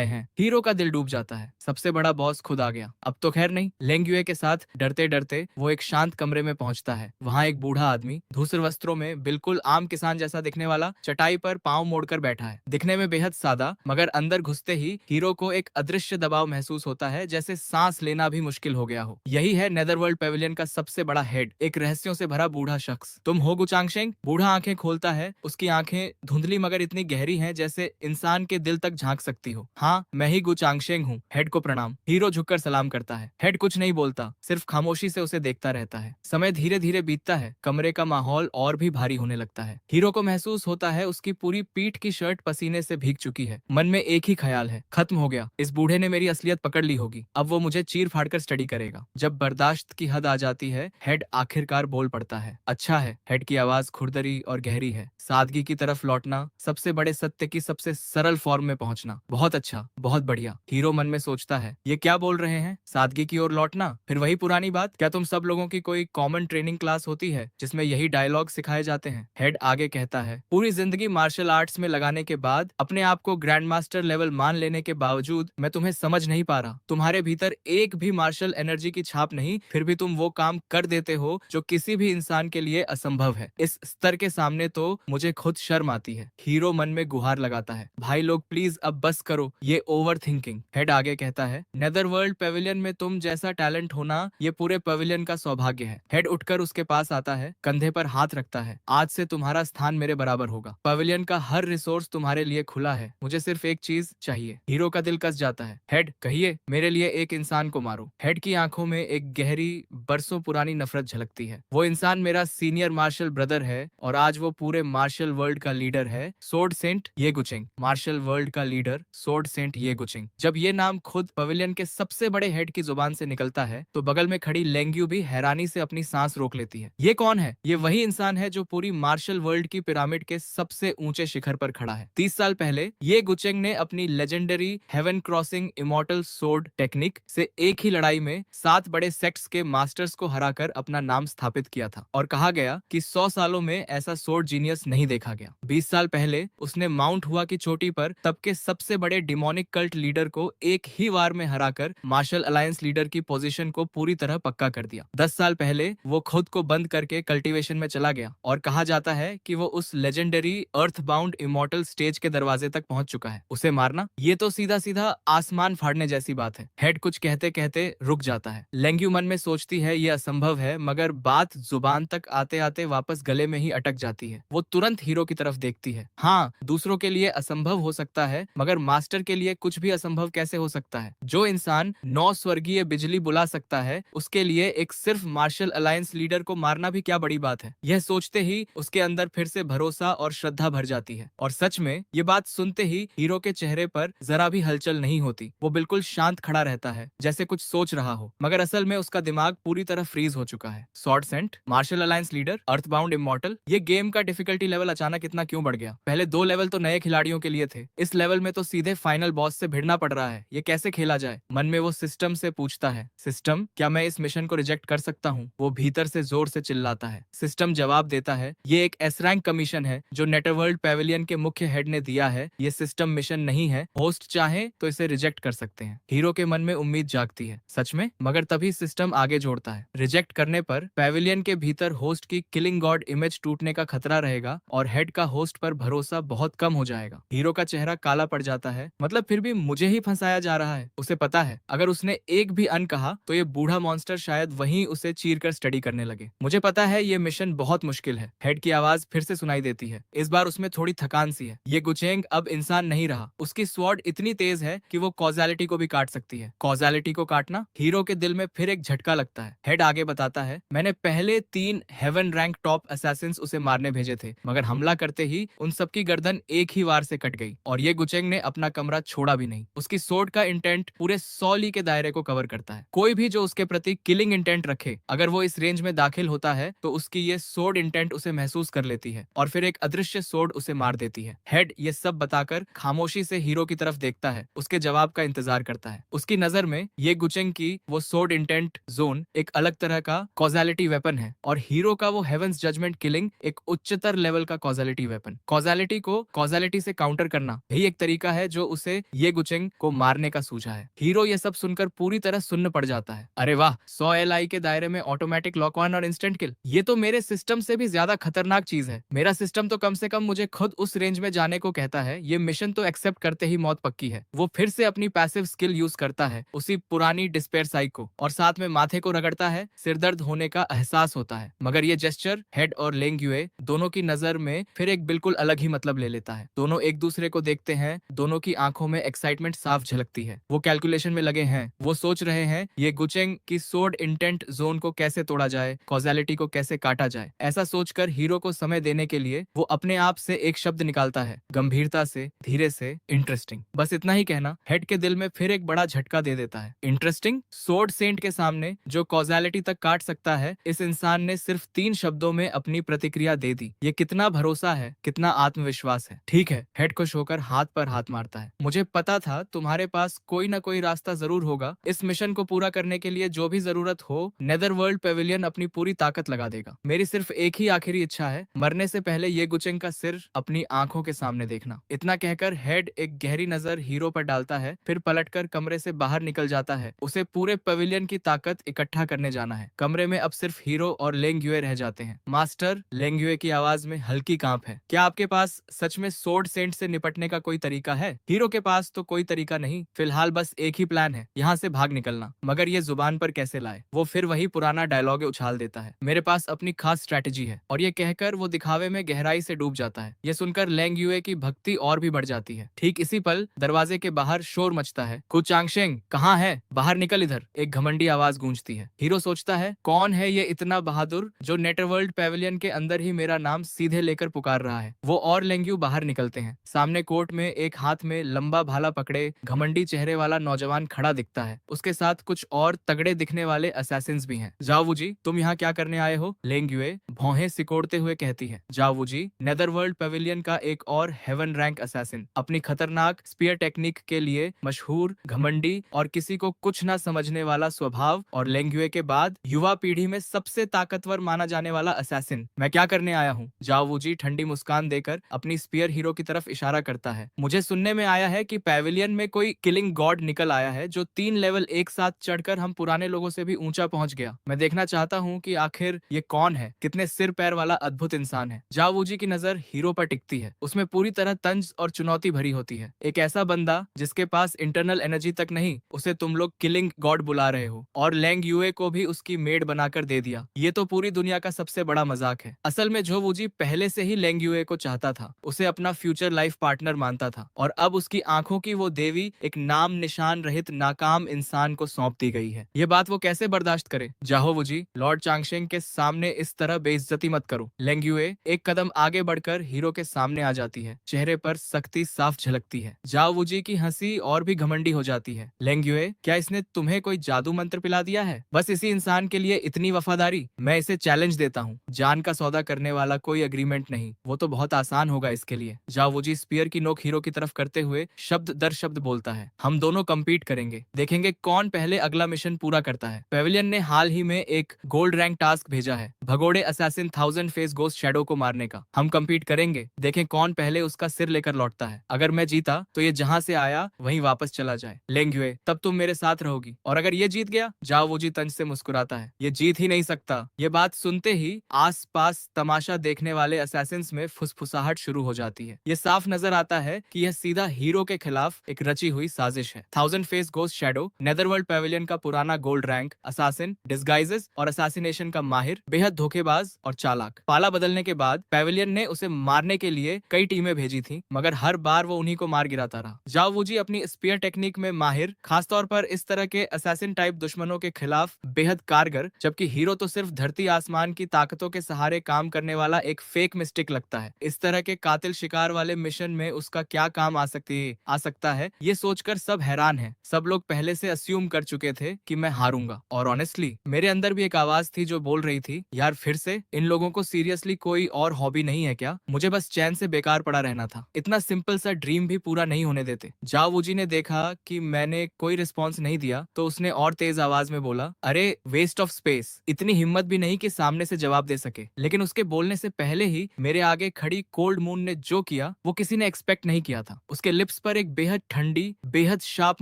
हैं। हीरो का दिल डूब जाता है, सबसे बड़ा बॉस खुद आ गया। अब तो खैर नहीं। लेंग युए के साथ डरते डरते वो एक शांत कमरे में पहुंचता है। वहाँ एक बूढ़ा आदमी धूसर वस्त्रों में, बिल्कुल आम किसान जैसा दिखने वाला, चटाई पर पांव मोड़कर बैठा है। दिखने में बेहद सादा, मगर अंदर घुसते ही हीरो को एक अदृश्य दबाव महसूस होता है, जैसे सांस लेना भी मुश्किल हो गया हो। यही है नेदरवर्ल्ड पेविलियन का सबसे बड़ा हेड, एक रहस्यों से भरा बूढ़ा शख्स। तुम हो गुचांगशेंग? बूढ़ा आंखें खोलता है, उसकी आंखें धुंधली मगर इतनी गहरी हैं जैसे इंसान के दिल तक झांक सकती हो। हाँ, मैं ही गुचांगशेंग हूँ। हेड को प्रणाम। हीरो झुककर सलाम करता है। हेड कुछ नहीं बोलता, सिर्फ खामोशी से उसे देखता रहता है। समय धीरे धीरे बीतता है, कमरे का माहौल और भी भारी होने लगता है। हीरो को महसूस होता है उसकी पूरी पीठ की शर्ट पसीने से भीग चुकी है। मन में एक ही ख्याल है, खत्म हो गया, इस बूढ़े ने मेरी असलियत पकड़ ली होगी, अब वो मुझे चीर फाड़ कर स्टडी करेगा। जब बर्दाश्त की हद आ जाती है, हेड आखिरकार बोल पड़ता है। अच्छा है। हेड की आवाज खुरदरी और गहरी है। सादगी की तरफ लौटना, सबसे बड़े सत्य की सबसे सरल फॉर्म में पहुंचना। बहुत अच्छा, बहुत बढ़िया। हीरो मन में सोचता है, ये क्या बोल रहे हैं? सादगी की ओर लौटना? फिर वही पुरानी बात, क्या तुम सब लोगों की कोई कॉमन ट्रेनिंग क्लास होती है जिसमें यही डायलॉग सिखाए जाते हैं? हेड आगे कहता है, पूरी जिंदगी मार्शल आर्ट्स में लगाने के बाद, अपने आप को ग्रैंड मास्टर लेवल मान लेने के बावजूद मैं तुम्हें समझ नहीं पा रहा। तुम्हारे भीतर एक भी मार्शल एनर्जी की छाप नहीं, फिर भी तुम वो काम कर देते हो जो किसी भी इंसान के लिए असंभव है। इस स्तर के सामने तो मुझे खुद शर्म आती है। हीरो मन में गुहार लगाता है, भाई लोग प्लीज अब बस करो ये ओवर थिंकिंग। हेड आगे कहता है, नेदरवर्ल्ड पेविलियन में तुम जैसा टैलेंट होना ये पूरे पेविलियन का सौभाग्य है। हेड उठकर उसके पास आता है, कंधे पर हाथ रखता है। आज से तुम्हारा स्थान मेरे बराबर होगा। पेविलियन का हर रिसोर्स तुम्हारे लिए खुला है। मुझे सिर्फ एक चीज चाहिए। हीरो का दिल कस जाता है। हेड कहिए, मेरे लिए एक इंसान को मारो। हेड की आंखों में एक गहरी बरसों पुरानी नफरत झलकती है। वो इंसान मेरा सीनियर मार्शल ब्रदर है और आज वो पूरे मार्शल वर्ल्ड का लीडर है, सोर्ड सेंट ये गुचिंग। मार्शल वर्ल्ड का लीडर सोर्ड सेंट ये गुचिंग। जब ये नाम खुद पवेलियन के सबसे बड़े हेड की जुबान से निकलता है तो बगल में खड़ी लेंग्यू भी हैरानी से अपनी सांस रोक लेती है। ये कौन है? ये वही इंसान है जो पूरी मार्शल वर्ल्ड की पिरामिड के सबसे ऊंचे शिखर पर खड़ा है। 30 साल पहले ये गुचेंग ने अपनी legendary heaven crossing immortal sword technique से एक ही लड़ाई में 7 बड़े सेक्ट्स के मास्टर्स को हराकर अपना नाम स्थापित किया था और कहा गया कि 100 सालों में ऐसा सोर्ड जीनियस नहीं देखा गया। 20 साल पहले उसने माउंट हुआ की चोटी पर तब के सबसे बड़े डिमोनिक कल्ट लीडर को एक ही वार में हराकर मार्शल अलायंस लीडर की पोजीशन को पूरी तरह पक्का कर दिया। 10 साल पहले वो खुद को बंद करके कल्टीवेशन में चला गया और कहा जाता है कि वो उस legendary earth bound immortal stage के दरवाजे तक पहुंच चुका है। उसे मारना, ये तो सीधा सीधा आसमान फाड़ने जैसी बात है। हेड कुछ कहते कहते रुक जाता है। लेंग्यू मन में सोचती है ये असंभव है, मगर बात जुबान तक आते आते वापस गले में ही अटक जाती है। वो तुरंत हीरो की तरफ देखती है। हाँ, दूसरों के लिए असंभव हो सकता है, मगर मास्टर के लिए कुछ भी असंभव कैसे हो सकता है? जो इंसान 9 स्वर्गीय बिजली बुला सकता है, उसके लिए एक सिर्फ मार्शल अलायंस लीडर को मारना भी क्या बड़ी बात है? यह सोचते ही उसके अंदर फिर से भरोसा और श्रद्धा भर जाती है। और सच में ये बात सुनते ही हीरो के चेहरे पर जरा भी हलचल नहीं होती। वो बिल्कुल शांत खड़ा रहता है, जैसे कुछ सोच रहा हो, मगर असल में उसका दिमाग पूरी तरह फ्रीज हो चुका है। Sword saint, martial alliance leader, earthbound immortal, ये गेम का डिफिकल्टी लेवल अचानक इतना क्यों बढ़ गया? पहले 2 लेवल तो नए खिलाड़ियों के लिए थे, इस लेवल में तो सीधे फाइनल बॉस से भिड़ना पड़ रहा है। ये कैसे खेला जाए? मन में वो सिस्टम से पूछता है, सिस्टम, क्या मैं इस मिशन को रिजेक्ट कर सकता हूँ? वो भीतर से जोर से चिल्लाता है। सिस्टम जवाब देता है, ये एक एस रैंक कमीशन है जो नेटरवर्ल्ड पेविलियन के मुख्य हेड ने दिया है। ये सिस्टम मिशन नहीं है। होस्ट चाहे तो इसे रिजेक्ट कर सकते हैं। हीरो के मन में उम्मीद जागती है, सच में? मगर तभी सिस्टम आगे जोड़ता है, रिजेक्ट करने पर पेविलियन के भीतर होस्ट की किलिंग गॉड इमेज टूटने का खतरा रहेगा और हेड का होस्ट पर भरोसा बहुत कम हो जाएगा। हीरो का चेहरा काला पड़ जाता है। मतलब फिर भी मुझे ही फंसाया जा रहा है। उसे पता है अगर उसने एक भी अन कहा तो ये बूढ़ा मॉन्स्टर शायद वहीं उसे चीर कर स्टडी करने लगे। मुझे पता है ये मिशन बहुत मुश्किल है। हेड की आवाज फिर से सुनाई देती है। इस बार उसमें थोड़ी थकान सी है। ये गुचेंग अब इंसान नहीं रहा। उसकी स्वॉर्ड इतनी तेज है कि वो कॉजालिटी को भी काट सकती है। कॉजालिटी को काटना? हीरो के दिल में फिर एक झटका लगता है। हेड आगे बताता है, मैंने पहले 3 हेवन रैंक टॉप असैसिन्स उसे मारने भेजे थे, मगर हमला करते ही उन सबकी गर्दन एक ही वार से कट गई और ये गुचेंग ने अपना कमरा छोड़ा भी नहीं। उसकी सोर्ड का इंटेंट पूरे 100 ली के दायरे को कवर करता है। कोई भी जो उसके प्रति किलिंग इंटेंट रखे, अगर वो इस रेंज में दाखिल होता है तो उसकी ये सोर्ड इंटेंट उसे महसूस कर लेती है और फिर एक अदृश्य सोर्ड उसे मार देती है। हेड ये सब बताकर खामोशी से हीरो की तरफ देखता है, उसके जवाब का इंतजार करता है। उसकी नजर में ये गुचेंग की वो सोर्ड इंटेंट जोन एक अलग तरह का कॉजालिटी वेपन है और हीरो का वो हेवंस जजमेंट किलिंग एक उच्चतर लेवल का कॉजालिटी वेपन। कॉजालिटी को कॉजालिटी से काउंटर करना यही एक तरीका है जो उसे ये गुचेंग को मारने का सूझा है। हीरो ये सब सुनकर पूरी तरह सुन्न पड़ जाता है। अरे वाह, 100 LI के दायरे में ऑटोमेटिक लॉक ऑन और इंस्टेंट किल, ये तो मेरे सिस्टम से भी ज्यादा खतरनाक चीज है। मेरा सिस्टम तो कम से कम मुझे खुद उस रेंज में जाने को कहता है, ये मिशन तो एक्सेप्ट करते ही मौत पक्की है। वो फिर से अपनी पैसिव स्किल यूज करता है, उसी पुरानी डिस्पेयर साइक को, और साथ में माथे को रगड़ता है। सिरदर्द होने का एहसास होता है, मगर ये जेस्चर हेड और लेंग युए दोनों की नजर में फिर एक बिल्कुल अलग ही मतलब ले लेता है। दोनों एक दूसरे को देखते हैं, दोनों की आंखों में एक्साइटमेंट साफ झलकती है। वो कैलकुलेशन में लगे हैं, वो सोच रहे हैं ये गुचेंग की सोड इंटेंट जोन को कैसे तोड़ा जाए, कॉजेलिटी को कैसे काटा जाए। ऐसा सोचकर हीरो को समय देने के लिए वो अपने आप से एक शब्द निकालता है, गंभीरता से, धीरे से, इंटरेस्टिंग। बस इतना ही कहना हेड के दिल में फिर एक बड़ा झटका दे देता है। इंटरेस्टिंग? सोड सेंट के सामने जो कॉजेलिटी तक काट सकता है, इस इंसान ने सिर्फ 3 शब्दों में अपनी प्रतिक्रिया दे दी। ये कितना भरोसा है, कितना आत्मविश्वास है। ठीक है, हेड खुश होकर हाथ पर हाथ मारता है। मुझे पता था तुम्हारे पास कोई ना कोई रास्ता जरूर होगा। इस मिशन को पूरा करने के लिए जो भी जरूरत हो, नेदरवर्ल्ड पेविलियन अपनी पूरी ताकत लगा देगा। मेरी सिर्फ एक ही आखिरी इच्छा है, मरने से पहले ये गुचेंग का सिर अपनी आंखों के सामने देखना। इतना कहकर हेड एक गहरी नजर हीरो पर डालता है, फिर पलटकर कमरे से बाहर निकल जाता है। उसे पूरे पेविलियन की ताकत इकट्ठा करने जाना है। कमरे में अब सिर्फ हीरो और लेंग युए रह जाते हैं। मास्टर, लेंग युए की आवाज में हल्की कांप है। क्या आपके पास सच में सोड सेंट से निपटने का कोई तरीका है? हीरो के पास तो कोई तरीका नहीं, फिलहाल बस एक ही प्लान है, यहाँ से भाग निकलना। मगर ये जुबान पर कैसे लाए? वो फिर वही पुराना डायलॉग उछाल देता है, मेरे पास अपनी खास स्ट्रेटेजी है। और ये कहकर वो दिखावे में गहराई से डूब जाता है। ये सुनकर लेंग युए की भक्ति और भी बढ़ जाती है। ठीक इसी पल दरवाजे के बाहर शोर मचता है। कु चांगशेंग, कहाँ है? बाहर निकल इधर, एक घमंडी आवाज गूंजती है। हीरो सोचता है, कौन है ये इतना बहादुर जो नेटरवर्ल्ड पेविलियन के अंदर ही मेरा नाम सीधे लेकर पुकार रहा है। वो और लेंग्यू बाहर निकलते हैं। सामने कोर्ट में एक हाथ में लंबा भाला पकड़े घमंडी चेहरे वाला नौजवान खड़ा दिखता है। उसके साथ कुछ और तगड़े दिखने वाले असैसिन्स भी हैं। जाओ जी, तुम यहाँ क्या करने आए हो? लेंग्युए भौहें सिकोड़ते हुए कहती है। जाओ जी, नेदरवर्ल्ड पेविलियन का एक और हेवन रैंक असैसिन, अपनी खतरनाक स्पीयर टेक्निक के लिए मशहूर, घमंडी और किसी को कुछ ना समझने वाला स्वभाव, और लेंग्युए के बाद युवा पीढ़ी में सबसे ताकतवर माना जाने वाला असैसिन। मैं क्या करने आया हूँ? जाओ जी ठंडी मुस्कान देकर अपनी स्पीयर हीरो की तरफ इशारा करता है। मुझे सुनने में आया है कि पेविलियन में कोई किलिंग गॉड निकल आया है जो 3 लेवल एक साथ चढ़कर हम पुराने लोगों से भी ऊंचा पहुंच गया। मैं देखना चाहता हूँ कि आखिर ये कौन है, कितने सिर पैर वाला अद्भुत इंसान है। जाओ जी की नजर हीरो पर टिकती है। उसमें पूरी तरह तंज और चुनौती भरी होती है। एक ऐसा बंदा जिसके पास इंटरनल एनर्जी तक नहीं, उसे तुम लोग किलिंग गॉड बुला रहे हो, और लेंग युए को भी उसकी मेड बनाकर दे दिया। ये तो पूरी दुनिया का सबसे बड़ा मजाक है। असल में झो वूजी पहले से ही लेंग युए को चाहता था, उसे अपना फ्यूचर लाइफ पार्टनर मानता था, और अब उसकी आंखों की वो देवी एक नाम निशान रहित नाकाम इंसान को सौंप दी गई है। ये बात वो कैसे बर्दाश्त करे? जाहो वूजी, लॉर्ड चांगशेंग के सामने इस तरह बेइज्जती मत करो। लेंग युए एक कदम आगे बढ़कर हीरो के सामने आ जाती है। चेहरे पर सख्ती साफ झलकती है। जाओ वूजी की हंसी और भी घमंडी हो जाती है। लेंग युए, क्या इसने तुम्हें कोई जादू मंत्र पिला दिया है? बस इसी इंसान के लिए इतनी वफादारी? मैं इसे चैलेंज देता हूँ, जान का सौदा करने वाला कोई एग्रीमेंट नहीं। वो तो बहुत आसान होगा इसके लिए। जाओ जी स्पीयर की नोक हीरो की तरफ करते हुए शब्द दर शब्द बोलता है। हम दोनों कम्पीट करेंगे, देखेंगे कौन पहले अगला मिशन पूरा करता है। पेविलियन ने हाल ही में एक गोल्ड रैंक टास्क भेजा है, भगोड़े असैसिन 1000 फेस गोस्ट शैडो को मारने का। हम कम्पीट करेंगे, देखें कौन पहले उसका सिर लेकर लौटता है। अगर मैं जीता तो ये जहाँ से आया वहीं वापस चला जाए। लेंग्युए, तब तुम मेरे साथ रहोगी, और अगर ये जीत गया? जाओ वो जी तंज से मुस्कुराता है। ये जीत ही नहीं सकता। ये बात सुनते ही आसपास तमाशा देखने वाले असैसिन्स में फुसफुसाहट शुरू हो जाती है। ये साफ नजर आता है कि यह सीधा हीरो के खिलाफ एक रची हुई साजिश है। 1000 फेस गोस्ट शैडो नेदरवर्ल्ड पेविलियन का पुराना गोल्ड रैंक असासिन, डिस्गाइजेस और असैसिनेशन का माहिर, बेहद धोखेबाज और चालाक। पाला बदलने के बाद पेविलियन ने उसे मारने के लिए कई टीमें भेजी थी, मगर हर बार वो उन्हीं को मार गिराता रहा। जाओ वूजी अपनी स्पीयर टेक्निक में माहिर, खासतौर पर इस तरह के असैसिन टाइप दुश्मनों के खिलाफ बेहद कारगर, जबकि हीरो तो सिर्फ धरती आसमान की ताकतों के सहारे काम करने वाला एक फेक मिस्टिक लगता है। इस तरह के कातिल शिकार वाले मिशन में उसका क्या काम आ सकता है, ये सोचकर सब हैरान हैं। सब लोग पहले से अस्यूम कर चुके थे कि मैं हारूंगा, और ऑनेस्टली मेरे अंदर भी एक आवाज थी जो बोल रही थी, यार फिर से इन लोगों को सीरियसली कोई और हॉबी नहीं है क्या? मुझे बस चैन से बेकार पड़ा रहना था। इतना सिंपल सा ड्रीम भी पूरा नहीं होने देते। जाओ वूजी ने देखा कि मैंने कोई रिस्पॉन्स नहीं दिया, तो उसने और तेज आवाज में बोला, अरे वेस्ट ऑफ स्पेस। इतनी हिम्मत भी नहीं कि सामने से जवाब दे सके। लेकिन उसके बोलने से पहले ही मेरे आगे खड़ी कोल्ड मून ने जो किया वो किसी ने एक्सपेक्ट नहीं किया था। उसके लिप्स पर एक बेहद ठंडी, बेहद शार्प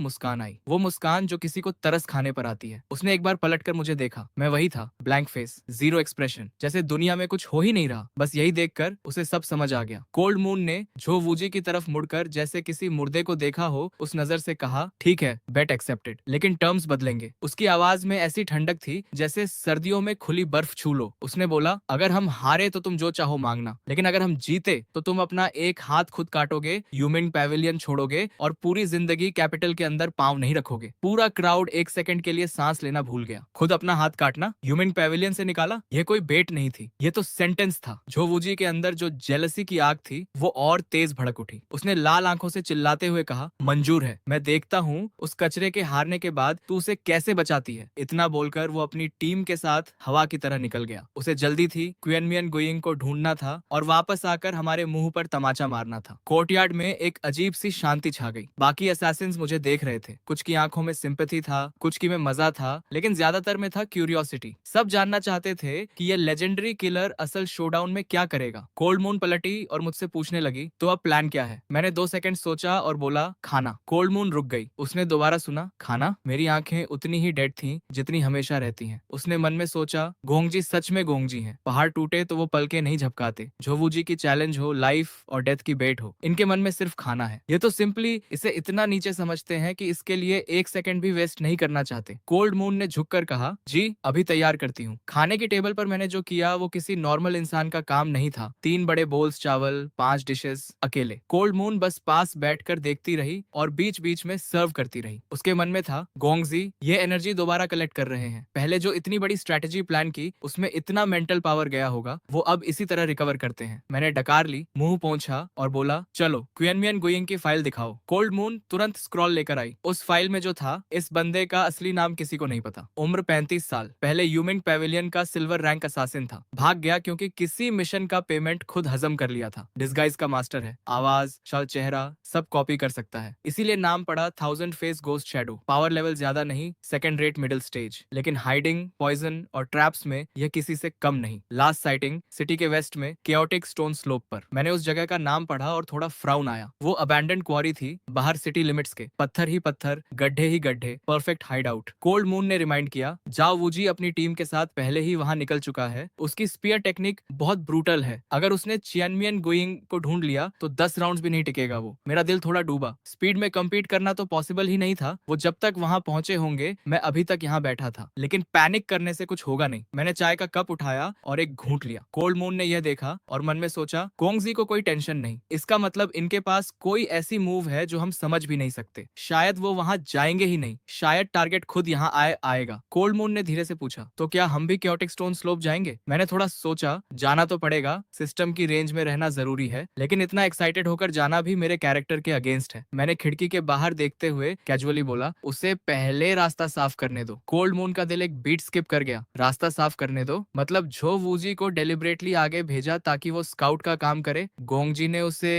मुस्कान आई, वो मुस्कान जो किसी को तरस खाने पर आती है। उसने एक बार पलटकर मुझे देखा। मैं वही था, ब्लैंक फेस, जीरो एक्सप्रेशन, जैसे दुनिया में कुछ हो ही नहीं रहा। बस यही देखकर उसे सब समझ आ गया। कोल्ड मून ने झो वूजी की तरफ मुड़कर जैसे किसी मुर्दे को देखा हो उस नजर से कहा, ठीक है, बेट एक्सेप्टेड, लेकिन टर्म्स बदलेंगे। उसकी आवाज में ऐसी ठंडक थी जैसे सर्दियों में खुली बर्फ छू लो। उसने बोला, अगर हम हारे तो तुम जो चाहो मांगना, लेकिन अगर हम जीते तो तुम अपना एक हाथ खुद काटोगे, ह्यूमिंग पैविलियन छोड़ोगे और पूरी जिंदगी कैपिटल के अंदर पांव नहीं रखोगे। पूरा क्राउड एक सेकंड के लिए सांस लेना भूल गया। खुद अपना हाथ काटना, ह्यूमिंग पैविलियन से निकाला, यह कोई बेट नहीं थी, ये तो सेंटेंस था। झोवूजी के अंदर जो जेलसी की आग थी वो और तेज भड़क उठी। उसने लाल आंखों से चिल्लाते हुए कहा, मंजूर है, मैं देखता हूँ उस कचरे के हारने के बाद तू उसे कैसे बचाती है। इतना बोलकर वो अपनी टीम के साथ हवा की तरह निकल गया। उसे जल्दी थी, क्वियनमियन गुइंग को ढूंढना था और वापस आकर हमारे मुंह पर तमाचा मारना था। कोर्टयार्ड में एक अजीब सी शांति छा गई। बाकी असैसिन्स मुझे देख रहे थे। कुछ की आंखों में सिंपैथी था, कुछ की में मजा था, लेकिन ज्यादातर में था क्यूरियोसिटी। सब जानना चाहते थे कि ये लेजेंडरी किलर असल शोडाउन में क्या करेगा। कोल्ड मून पलटी और मुझसे पूछने लगी, तो अब प्लान क्या है। मैंने 2 सेकंड सोचा और बोला, खाना। कोल्ड मून रुक गई। उसने दोबारा सुना, खाना। मेरी आंखें उतनी ही डेड थीं जितनी हमेशा रहती हैं। उसने मन में सोचा, गोंगजी सच में गोंगजी हैं। पहाड़ टूटे तो वो पलके नहीं झपकाते। झोवूजी की चैलेंज हो, लाइफ और डेथ की बेट हो, इनके मन में सिर्फ खाना है। ये तो सिंपली इसे इतना नीचे समझते हैं कि इसके लिए 1 सेकंड भी वेस्ट नहीं करना चाहते। कोल्ड मून ने झुककर कहा, जी अभी तैयार करती हूँ। खाने की टेबल पर मैंने जो किया वो किसी नॉर्मल इंसान का काम नहीं था। 3 बड़े बोल्स चावल, 5 डिशेस, अकेले। कोल्ड मून बस पास बैठकर देखती रही और बीच बीच में सर्व करती रही। उसके मन में था, गोंगजी ये एनर्जी दोबारा कलेक्ट कर रहे हैं। पहले जो इतनी बड़ी स्ट्रेटेजी प्लान की उसमें इतना मेंटल पावर गया होगा, वो अब इसी तरह रिकवर करते हैं। मैंने डकार ली, मुंह पोंछा और बोला, चलो क्वियनमियन गुइंग की फाइल दिखाओ। कोल्ड मून तुरंत स्क्रॉल लेकर आई। उस फाइल में जो था, इस बंदे का असली नाम किसी को नहीं पता। उम्र 35 साल, पहले ह्यूमिंग पैविलियन का सिल्वर रैंक असासिन था। भाग गया क्योंकि किसी मिशन का पेमेंट खुद हजम कर लिया था। डिस्गाइज का मास्टर है, आवाज, शल, चेहरा सब कॉपी कर सकता है। इसीलिए नाम पड़ा 1000 face ghost shadow. Power level ज्यादा नहीं, सेकंड रेट मिडिल स्टेज, लेकिन हाइडिंग, पॉइजन और ट्रैप्स में यह किसी से कम नहीं। लास्ट साइटिंग सिटी के वेस्ट में केओटिक स्टोन स्लोप पर। मैंने उस जगह का नाम पढ़ा और थोड़ा फ्राउन आया। वो अबैंडन क्वारी थी, बाहर सिटी लिमिट्स के, पत्थर ही पत्थर, गड्ढे ही गड्ढे, perfect hide out. Cold moon ने रिमाइंड किया, जाओ वूजी अपनी टीम के साथ पहले ही वहां निकल चुका है। उसकी स्पीयर टेक्निक बहुत ब्रूटल है। अगर उसने चियनमियन गुइंग को ढूंढ लिया तो 10 राउंड्स भी नहीं टिकेगा वो। मेरा दिल थोड़ा डूबा। स्पीड में कम्पीट करना तो पॉसिबल ही नहीं था। वो जब तक वहां पहुंचे होंगे मैं अभी तक यहाँ बैठा था, लेकिन पैनिक करने से कुछ होगा नहीं। मैंने चाय का कप उठाया और एक घूंट लिया। कोल्ड मून ने यह देखा और मन में सोचा, गोंगजी को कोई टेंशन नहीं, इसका मतलब इनके पास कोई ऐसी मूव है जो हम समझ भी नहीं सकते। शायद वो वहां जाएंगे ही नहीं, शायद टारगेट खुद यहाँ आएगा। कोल्ड मून ने धीरे से पूछा, तो क्या हम भी केओटिक स्टोन स्लोप जाएंगे। मैंने थोड़ा सोचा, जाना तो पड़ेगा, सिस्टम की रेंज में रहना जरूरी है, लेकिन इतना एक्साइटेड होकर जाना भी मेरे कैरेक्टर के अगेंस्ट है। मैंने खिड़की के बाहर देखते हुए कैजुअली बोला, उसे पहले रास्ता साफ करने दो। कोल्ड मून का दिल एक बीट स्किप कर गया। रास्ता साफ करने दो मतलब झो वूजी को डेलिबरेटली आगे भेजा ताकि वो स्काउट का काम करे। गोंगजी ने उसे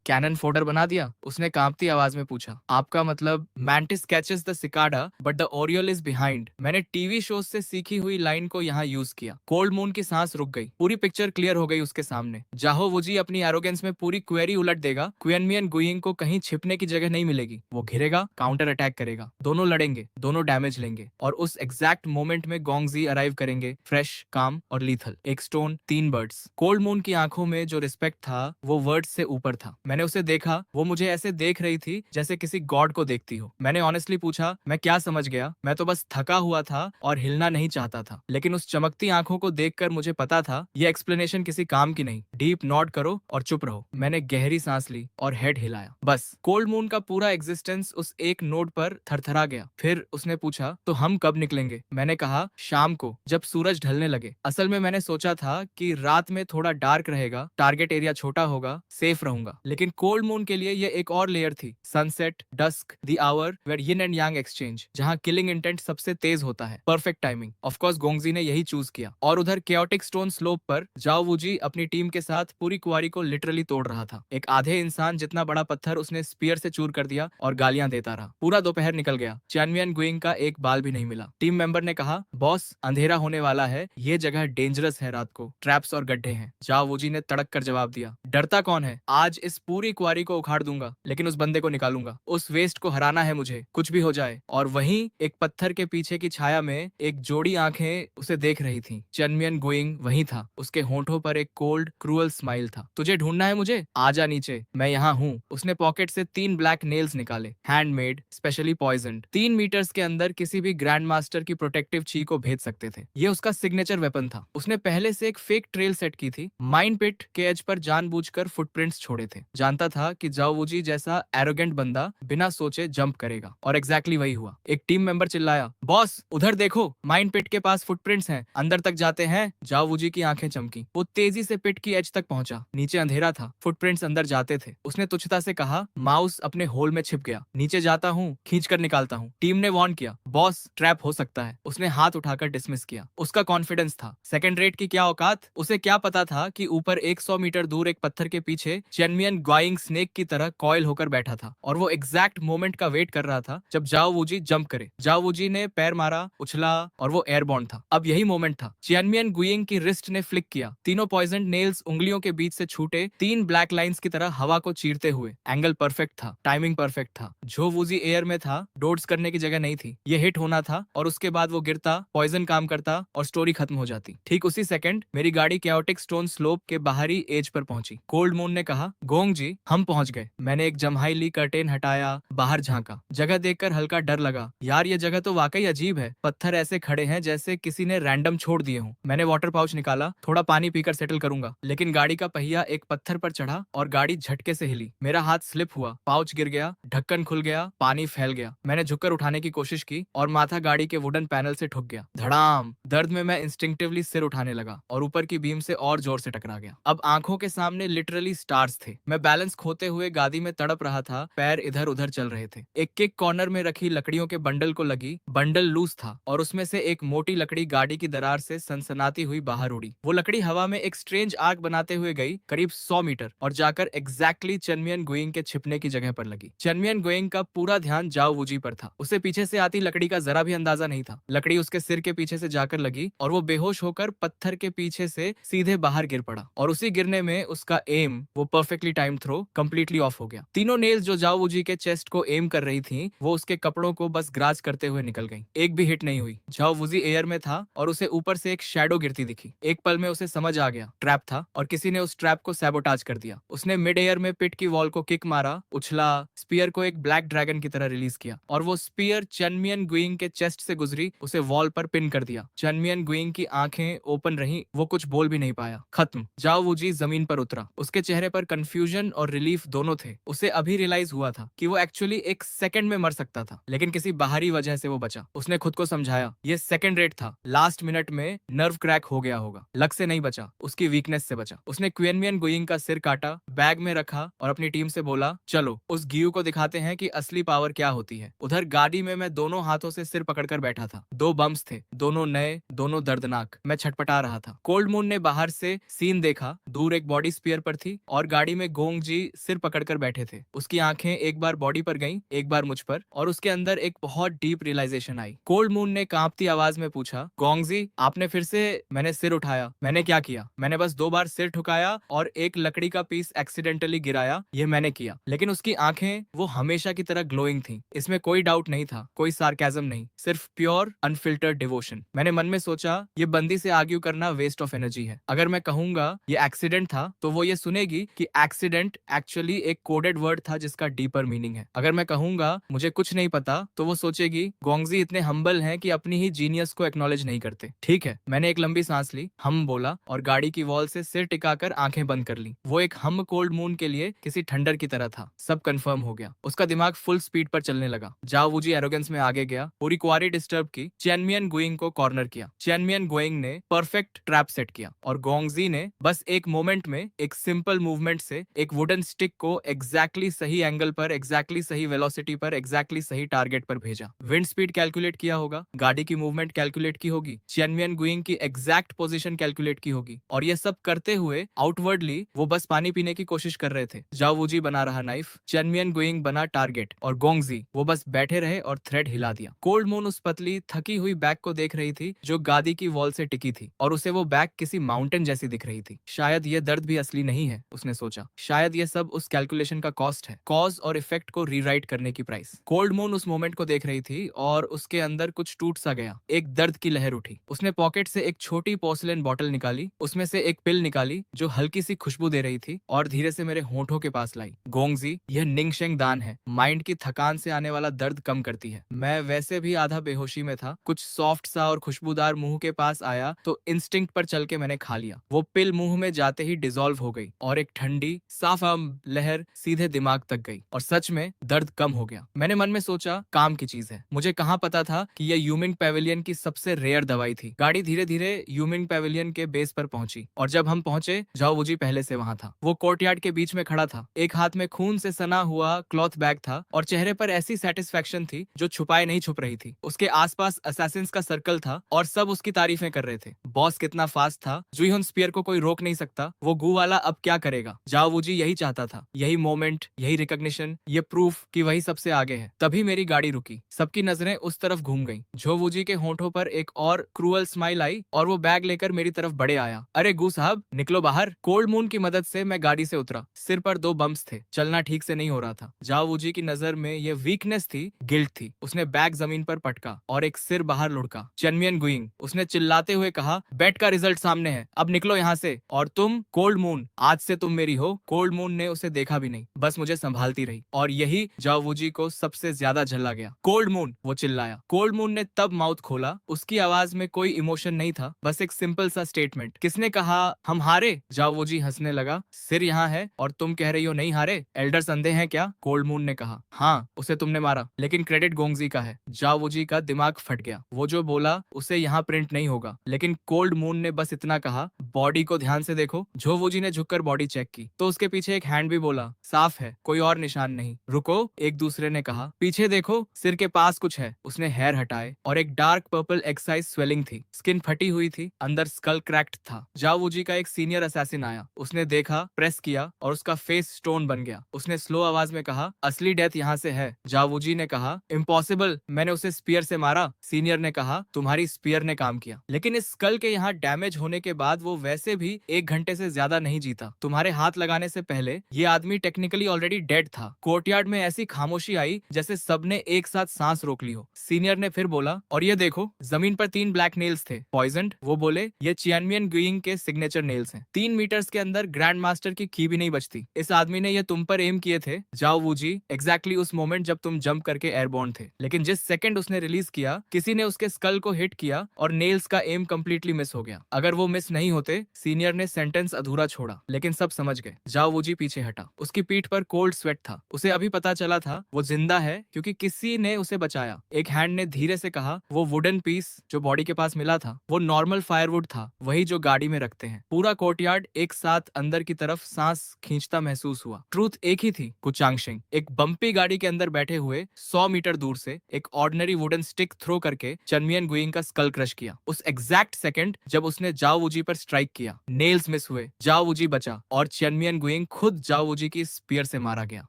कैनन फोडर बना दिया। उसने कांपती आवाज में पूछा, आपका मतलब mantis catches the cicada but the Oryol is behind. मैंने टीवी शो से सीखी हुई लाइन को यहाँ यूज किया। कोल्ड मून की सांस रुक गई। पूरी पिक्चर क्लियर हो गई उसके सामने। जाहो वूजी अपनी एरोगेंस में पूरी क्वेरी उलट देगा। क्वियनमियन गुइंग को कहीं छिपने की जगह नहीं मिलेगी। वो घिरेगा, काउंटर अटैक करेगा, दोनों लड़ेंगे, दोनों डैमेज लेंगे और उस एग्जैक्ट मोमेंट में गोंगजी अराइव करेंगे, फ्रेश, काम और लीथल। एक स्टोन, 3 बर्ड्स। कोल्ड मून की आंखों में जो रिस्पेक्ट था वो वर्ड्स से ऊपर था। मैंने उसे देखा, वो मुझे ऐसे देख रही थी जैसे किसी गॉड को देखती हो। मैंने ऑनेस्टली पूछा, मैं क्या समझ गया। मैं तो बस थका हुआ था और हिलना नहीं चाहता था, लेकिन उस चमकती आंखों को देखकर मुझे पता था ये एक्सप्लेनेशन किसी काम की नहीं। डीप नॉट करो और चुप रहो। मैंने गहरी सांस ली और हेड हिलाया। बस कोल्ड मून का पूरा एग्जिस्टेंस उस एक नोट पर थरथरा गया। फिर उसने पूछा, तो हम कब निकलेंगे। मैंने कहा, शाम को, जब सूरज ढलने लगे। असल में मैंने सोचा था कि रात में थोड़ा डार्क रहेगा, टारगेट एरिया छोटा होगा, सेफ रहूंगा, लेकिन कोल्ड मून के लिए ये एक और लेयर थी। Sunset, dusk, the hour where yin and yang exchange, जहां किलिंग इंटेंट सबसे तेज होता है। Perfect timing. Of course Gongji ने यही चूज किया। और उधर केओटिक स्टोन स्लोप पर जाओ वूजी अपनी टीम के साथ पूरी क्वारी को लिटरली तोड़ रहा था। एक आधे इंसान जितना बड़ा पत्थर उसने स्पीयर से चूर कर दिया और गालियां देता रहा। पूरा दोपहर निकल गया, चियनमियन गुइंग का एक बाल भी नहीं मिला। टीम मेंबर ने कहा, बॉस अंधेरा होने वाला है, ये जगह डेंजरस है, रात को ट्रैप्स और गड्ढे हैं। जाओ वूजी ने तड़क कर जवाब दिया, डरता कौन है, आज इस पूरी क्वारी को उखाड़ दूंगा, लेकिन उस बंदे को निकालूंगा। उस वेस्ट को हराना है मुझे, कुछ भी हो जाए। और वहीं एक पत्थर के पीछे की छाया में एक जोड़ी आंखें उसे देख रही थी। चियनमियन गुइंग वहीं था। उसके होंठों पर एक कोल्ड क्रूअल स्माइल था। तुझे ढूंढना है मुझे, आज आजा नीचे, मैं यहाँ हूँ। उसने पॉकेट से 3 ब्लैक नेल्स निकाले, हैंडमेड, स्पेशली पॉइजन्ड। 3 मीटर्स के अंदर किसी भी ग्रैंड मास्टर की प्रोटेक्टिव ची को भेज सकते थे। ये उसका सिग्नेचर वेपन था। उसने पहले से एक फेक ट्रेल सेट की थी, माइन पिट के एज पर जानबूझकर फुटप्रिंट्स छोड़े थे। जानता था कि जाओ वूजी जैसा एरोगेंट बंदा बिना सोचे जंप करेगा, और एग्जैक्टली वही हुआ। एक टीम मेंबर चिल्लाया, बॉस उधर देखो, माइन पिट के पास फुटप्रिंट्स हैं, अंदर तक जाते हैं। जाओ वूजी की आंखें चमकी। वो तेजी से पिट की एज तक पहुंचा। नीचे अंधेरा था, फुटप्रिंट्स अंदर जाते थे। उसने तुच्छता से कहा, माउस अपने होल में छिप गया, नीचे जाता हूँ, खींच कर निकालता हूँ। टीम ने वार्न किया, बॉस ट्रैप हो सकता है। उसने हाथ उठाकर डिसमिस किया। उसका कॉन्फिडेंस था, सेकंड रेट की क्या औकात। उसे क्या पता था कि ऊपर 100 मीटर दूर एक पत्थर के पीछे चेनमियन ग्वाइंग स्नेक की तरह कॉइल होकर बैठा था, और वो एग्जैक्ट मोमेंट का वेट कर रहा था जब जाओ वूजी जंप करे। जाओ वूजी ने पैर मारा, उछला, और वो एयरबॉर्न था। अब यही मोमेंट था। चेनमियन गुइंग की रिस्ट ने फ्लिक किया। तीनों पॉइजन नेल्स उंगलियों के बीच से छूटे, 3 ब्लैक लाइंस की तरह हवा को चीरते हुए। एंगल परफेक्ट था, टाइमिंग परफेक्ट था। जो वूजी एयर में था, डोड्स करने की जगह नहीं थी। ये हिट होना था, और उसके बाद वो गिरता, पॉइजन काम करता, और स्टोरी खत्म हो जाती। ठीक उसी सेकंड मेरी गाड़ी कैओटिक स्टोन स्लोप के बाहरी एज पर पहुंची। कोल्ड मून ने कहा, गोंग जी हम पहुंच गए। मैंने एक जम्हाई ली कर्टेन हटाया, बाहर झांका। जगह देखकर हल्का डर लगा। यार ये जगह तो वाकई अजीब है। पत्थर ऐसे खड़े हैं जैसे किसी ने रैंडम छोड़ दिए हों। मैंने वाटर पाउच निकाला, थोड़ा पानी पीकर सेटल करूंगा। लेकिन गाड़ी का पहिया एक पत्थर पर चढ़ा और गाड़ी झटके से हिली। मेरा हाथ स्लिप हुआ, पाउच गिर गया, ढक्कन खुल गया, पानी फैल गया। मैंने झुककर उठाने की कोशिश की और माथा गाड़ी के वुडन पैनल से ठुक गया। धड़ाम। दर्द में मैं इंस्टिंक्टिवली सिर उठाने लगा और ऊपर की बीम से और जोर से टकरा गया। अब आंखों के सामने लिटरली स्टार्स थे। मैं बैलेंस खोते हुए गाड़ी में तड़प रहा था, पैर इधर उधर चल रहे थे। एक किक कॉर्नर में रखी लकड़ियों के बंडल को लगी। बंडल लूज था और उसमें से एक मोटी लकड़ी गाड़ी की दरार से सनसनाती हुई बाहर उड़ी। वो लकड़ी हवा में एक स्ट्रेंज आर्क बनाते हुए गई करीब 100 मीटर और जाकर एग्जैक्टली चनमियन गुइंग के छिपने की जगह पर लगी। चनमियन गुइंग का पूरा ध्यान जाओ वूजी पर था। उसे पीछे से आती लकड़ी का जरा भी अंदाजा नहीं था। लकड़ी उसके सिर के पीछे से जाकर लगी और वो बेहोश होकर पत्थर के पीछे से सीधे बाहर गिर पड़ा, और उसी गिरने में उसका एम, वो perfectly time throw, completely off हो गया। तीनों नेल्स जो जाओ वूजी के चेस्ट को एम कर रही थी, वो उसके कपड़ों को बस ग्राज करते हुए निकल गई। एक भी हिट नहीं हुई। जाओ वूजी एयर में था और उसे ऊपर से एक शैडो गिरती दिखी। एक पल में उसे समझ आ गया, ट्रैप था और किसी ने उस ट्रैप को सैबोटाज कर दिया। उसने मिड एयर में पिट की वॉल को किक मारा, उछला, स्पीयर को एक ब्लैक ड्रैगन की तरह रिलीज किया, और वो स्पीयर चनमियन गुइंग के चेस्ट से गुजरी, उसे वॉल पर पिन कर दिया। चनमियन गुइंग की आंखें ओपन रही, वो कुछ बोल भी नहीं पाया। खत्म। जाओ वूजी जमीन पर उतरा। उसके चेहरे पर कंफ्यूजन और रिलीफ दोनों थे। उसे अभी रियलाइज हुआ था कि वो एक्चुअली एक सेकंड में मर सकता था, लेकिन किसी बाहरी वजह से वो बचा। उसने खुद को समझाया, ये सेकंड रेट था, लास्ट मिनट में नर्व क्रैक हो गया होगा। लक से नहीं बचा, उसकी वीकनेस से बचा। उसने क्वेनमियन गुइंग का सिर काटा, बैग में रखा और अपनी टीम से बोला, चलो उस गियू को दिखाते हैं कि असली पावर क्या होती है। उधर गाड़ी में मैं दोनों हाथों से सिर पकड़कर बैठा था। 2 बम्स थे, दोनों नए, दोनों दर्दनाक। मैं छटपटा रहा था। कोल्ड मून ने बाहर से सीन देखा। दूर एक बॉडी स्पीयर पर थी और गाड़ी में गोंग जी सिर पकड़कर बैठे थे। उसकी आंखें एक बार बॉडी पर गईं, एक बार मुझ पर, और उसके अंदर एक बहुत डीप रियलाइजेशन आई। कोल्ड मून ने कांपती आवाज में पूछा, गोंग जी आपने फिर से। मैंने सिर उठाया। मैंने क्या किया? मैंने बस 2 बार सिर ठुकाया और एक लकड़ी का पीस एक्सीडेंटली गिराया, ये मैंने किया। लेकिन उसकी आंखें वो हमेशा की तरह ग्लोइंग थी। इसमें कोई डाउट नहीं था, कोई सार्केज्म नहीं, सिर्फ प्योर अनफिल्टर्ड डिवोशन। मैंने मन में सोचा, ये बंदी से आर्ग्यू करना वेस्ट ऑफ एनर्जी है। अगर मैं कहूंगा ये एक्सीडेंट था, तो वो ये सुनेगी कि एक्सीडेंट एक्चुअली एक कोडेड वर्ड था जिसका डीपर मीनिंग है। अगर मैं कहूंगा मुझे कुछ नहीं पता, तो वो सोचेगी गोंगजी इतने हम्बल हैं कि अपनी ही जीनियस को एक्नॉलेज नहीं करते। ठीक है। मैंने एक लंबी सांस ली, हम बोला, और गाड़ी की वॉल से सिर टिकाकर आंखें बंद कर ली। वो एक हम कोल्ड मून के लिए किसी ठंडर की तरह था। सब कंफर्म हो गया। उसका दिमाग फुल स्पीड पर चलने लगा। जाओ वूजी एरोगेंस में आगे गया, पूरी क्वारी डिस्टर्ब की, चेनमियन गुइंग को कॉर्नर किया। चेनमियन गुइंग ने परफेक्ट ट्रैप सेट किया और गोंगजी ने बस एक मोमेंट में एक सिंपल मूवमेंट से एक वुडन स्टिक को एग्जैक्टली सही एंगल पर, एग्जैक्टली सही वेलोसिटी पर, एग्जैक्टली सही टारगेट पर भेजा। विंड स्पीड कैलकुलेट किया होगा, गाड़ी की मूवमेंट कैलकुलेट की होगी, चेनमियन गुइंग की एग्जैक्ट पोजीशन कैलकुलेट की होगी, और ये सब करते हुए आउटवर्डली वो बस पानी पीने की कोशिश कर रहे थे। जाओ वूजी बना रहा नाइफ, चेनमियन गुइंग बना टारगेट, और गोंगजी वो बस बैठे रहे और थ्रेड हिला दिया। कोल्ड मून उस पतली थकी हुई बैग को देख रही थी जो गाड़ी की वॉल से टिकी थी, और उसे वो बैग किसी माउंटेन जैसी दिख रही थी। शायद ये दर्द भी असली नहीं है, उसने सोचा। शायद ये सब उस कैलकुलेशन का कॉस्ट है, कॉज और इफेक्ट को रीराइट करने की प्राइस। कोल्ड मून उस मोमेंट को देख रही थी और उसके अंदर कुछ टूट सा गया। एक दर्द की लहर उठी। उसने पॉकेट से एक छोटी पोर्सिलेन बॉटल निकाली, उसमें से एक पिल निकाली जो हल्की सी खुशबू दे रही थी, और और धीरे से मेरे होठों के पास लाई। गोंगजी, यह निंगशेंग दान है, माइंड की थकान से आने वाला दर्द कम करती है। मैं वैसे भी आधा बेहोशी में था, कुछ सॉफ्ट सा और खुशबूदार मुंह के पास आया तो इंस्टिंक्ट पर चल के मैंने खा लिया। वो पिल मुंह में जाते ही डिसॉल्व हो गई और एक ठंडी साफ लहर सीधे दिमाग तक गई और सच में दर्द कम हो गया। मैंने मन में सोचा, काम की चीज है। मुझे कहाँ पता था कि यह यूमिंग पेविलियन की सबसे रेयर दवाई थी। गाड़ी धीरे धीरे यूमिंग पेविलियन के बेस पर पहुंची और जब हम पहुंचे, जाओ वूजी पहले से वहां था। वो कोर्टयार्ड के बीच में खड़ा था, एक हाथ में खून से सना हुआ क्लॉथ बैग था और चेहरे पर ऐसी सेटिस्फेक्शन थी जो छुपाए नहीं छुप रही थी। उसके आसपास असैसिन्स का सर्कल था और सब उसकी तारीफें कर रहे थे। बॉस कितना फास्ट था, जुइहोन स्पीयर को कोई रोक नहीं सकता। वो गू वाला अब क्या करेगा? जाओ वूजी यही चाहता था, यही मोमेंट, यही रिकॉग्निशन, ये प्रूफ कि वही सबसे आगे है। तभी मेरी गाड़ी रुकी, सबकी नजरें उस तरफ घूम गईं। झो वूजी के होंठों पर एक और क्रूअल स्माइल आई और वो बैग लेकर मेरी तरफ बढ़े आया। अरे गू साहब, निकलो बाहर। कोल्ड मून की मदद से मैं गाड़ी से उतरा। सिर पर 2 बम्प्स थे, चलना ठीक से नहीं हो रहा था। जाओ वूजी की नजर में ये वीकनेस थी, गिल्ट थी। उसने बैग जमीन पर पटका और एक सिर बाहर लुढ़का। चेनमियन गुइंग, उसने चिल्लाते हुए कहा, बेट का रिजल्ट सामने है, अब निकलो यहाँ से। और तुम कोल्ड मून, आज से तुम मेरी हो। कोल्ड मून ने उसे देखा भी नहीं, बस मुझे संभालती रही और यही जाओ वूजी को सबसे ज्यादा झल्ला गया। कोल्ड मून, वो चिल्लाया। कोल्ड मून ने तब माउथ खोला, उसकी आवाज में कोई इमोशन नहीं था, बस एक सिंपल सा स्टेटमेंट। किसने कहा हम हारे? जाओ वूजी हंसने लगा। सिर यहाँ है और तुम कह रही हो नहीं हारे? एल्डर संदेह है क्या? कोल्ड मून ने कहा। हाँ, उसे तुमने मारा, लेकिन क्रेडिट गोंगजी का है। जाओ वूजी का दिमाग फट गया। वो जो बोला उसे यहाँ प्रिंट नहीं होगा। लेकिन कोल्ड मून ने बस इतना कहा, बॉडी को ध्यान से देखो। झो वूजी ने झुककर बॉडी चेक की तो उसके पीछे एक हैंड भी बोला, साफ है, कोई और निशान नहीं। रुको, एक दूसरे ने कहा। पीछे देखो, सिर के पास कुछ है। उसने हेयर हटाए और एक डार्क पर्पल एक्साइज स्वेलिंग थी, स्किन फटी हुई थी, अंदर स्कल क्रैक्ड था। जाओ वूजी का एक सीनियर असैसिन आया, उसने देखा, प्रेस किया और उसका फेस स्टोन बन गया। उसने स्लो आवाज में कहा, असली डेथ यहाँ से है। जाओ वूजी ने कहा, इम्पॉसिबल, मैंने उसे स्पीयर से मारा। सीनियर ने कहा, तुम्हारी स्पीयर ने काम किया, लेकिन इस स्कल के यहाँ डैमेज होने के बाद वो वैसे भी 1 घंटे से ज्यादा नहीं जीता। तुम्हारे हाथ लगाने से पहले ये आदमी टेक्निकली ऑलरेडी डेड था। कोर्टयार्ड में ऐसी खामोशी आई जैसे सबने एक साथ सांस रोक ली हो। सीनियर ने फिर बोला, और ये देखो, जमीन पर 3 ब्लैक नेल्स थे, पॉइजन्ड। वो बोले, ये चियानमियन गुइंग के सिग्नेचर नेल्स हैं। 3 मीटर्स के अंदर ग्रैंड मास्टर की भी नहीं बचती। इस आदमी ने ये तुम पर एम किए थे, जाओ वूजी, एग्जैक्टली उस मोमेंट जब तुम जंप करके एयरबोर्न थे। लेकिन जिस सेकंड उसने रिलीज किया, किसी ने उसके स्कल को हिट किया और नेल्स का एम कंप्लीटली मिस हो गया। अगर वो मिस नहीं होते, सीनियर ने सेंटेंस अधूरा छोड़ा, लेकिन सब समझ गए। जाओ वूजी पीछे हटा, उसकी पीठ पर कोल्ड स्वेट था। उसे अभी पता चला था वो जिंदा है क्योंकि किसी ने उसे बचाया। एक हैंड ने धीरे से कहा, वो वुडन पीस जो बॉडी के पास मिला था, वो नॉर्मल फायरवुड था, वही जो गाड़ी में रखते हैं। पूरा कोर्टयार्ड एक साथ अंदर की तरफ सांस खींचता महसूस हुआ। ट्रूथ एक ही थी, कुचांगशेंग एक बम्पी गाड़ी के अंदर बैठे हुए 100 मीटर दूर से एक ऑर्डिनरी वुडन स्टिक थ्रो करके चनमियन गुइंग का स्कल क्रश किया। उस एग्जैक्ट सेकंड जब उसने जाओ वूजी पर स्ट्राइक किया, नेल्स मिस हुए, जाओ वूजी बचा और चनमियन गुइंग खुद जाओ वूजी की स्पीयर से मारा गया।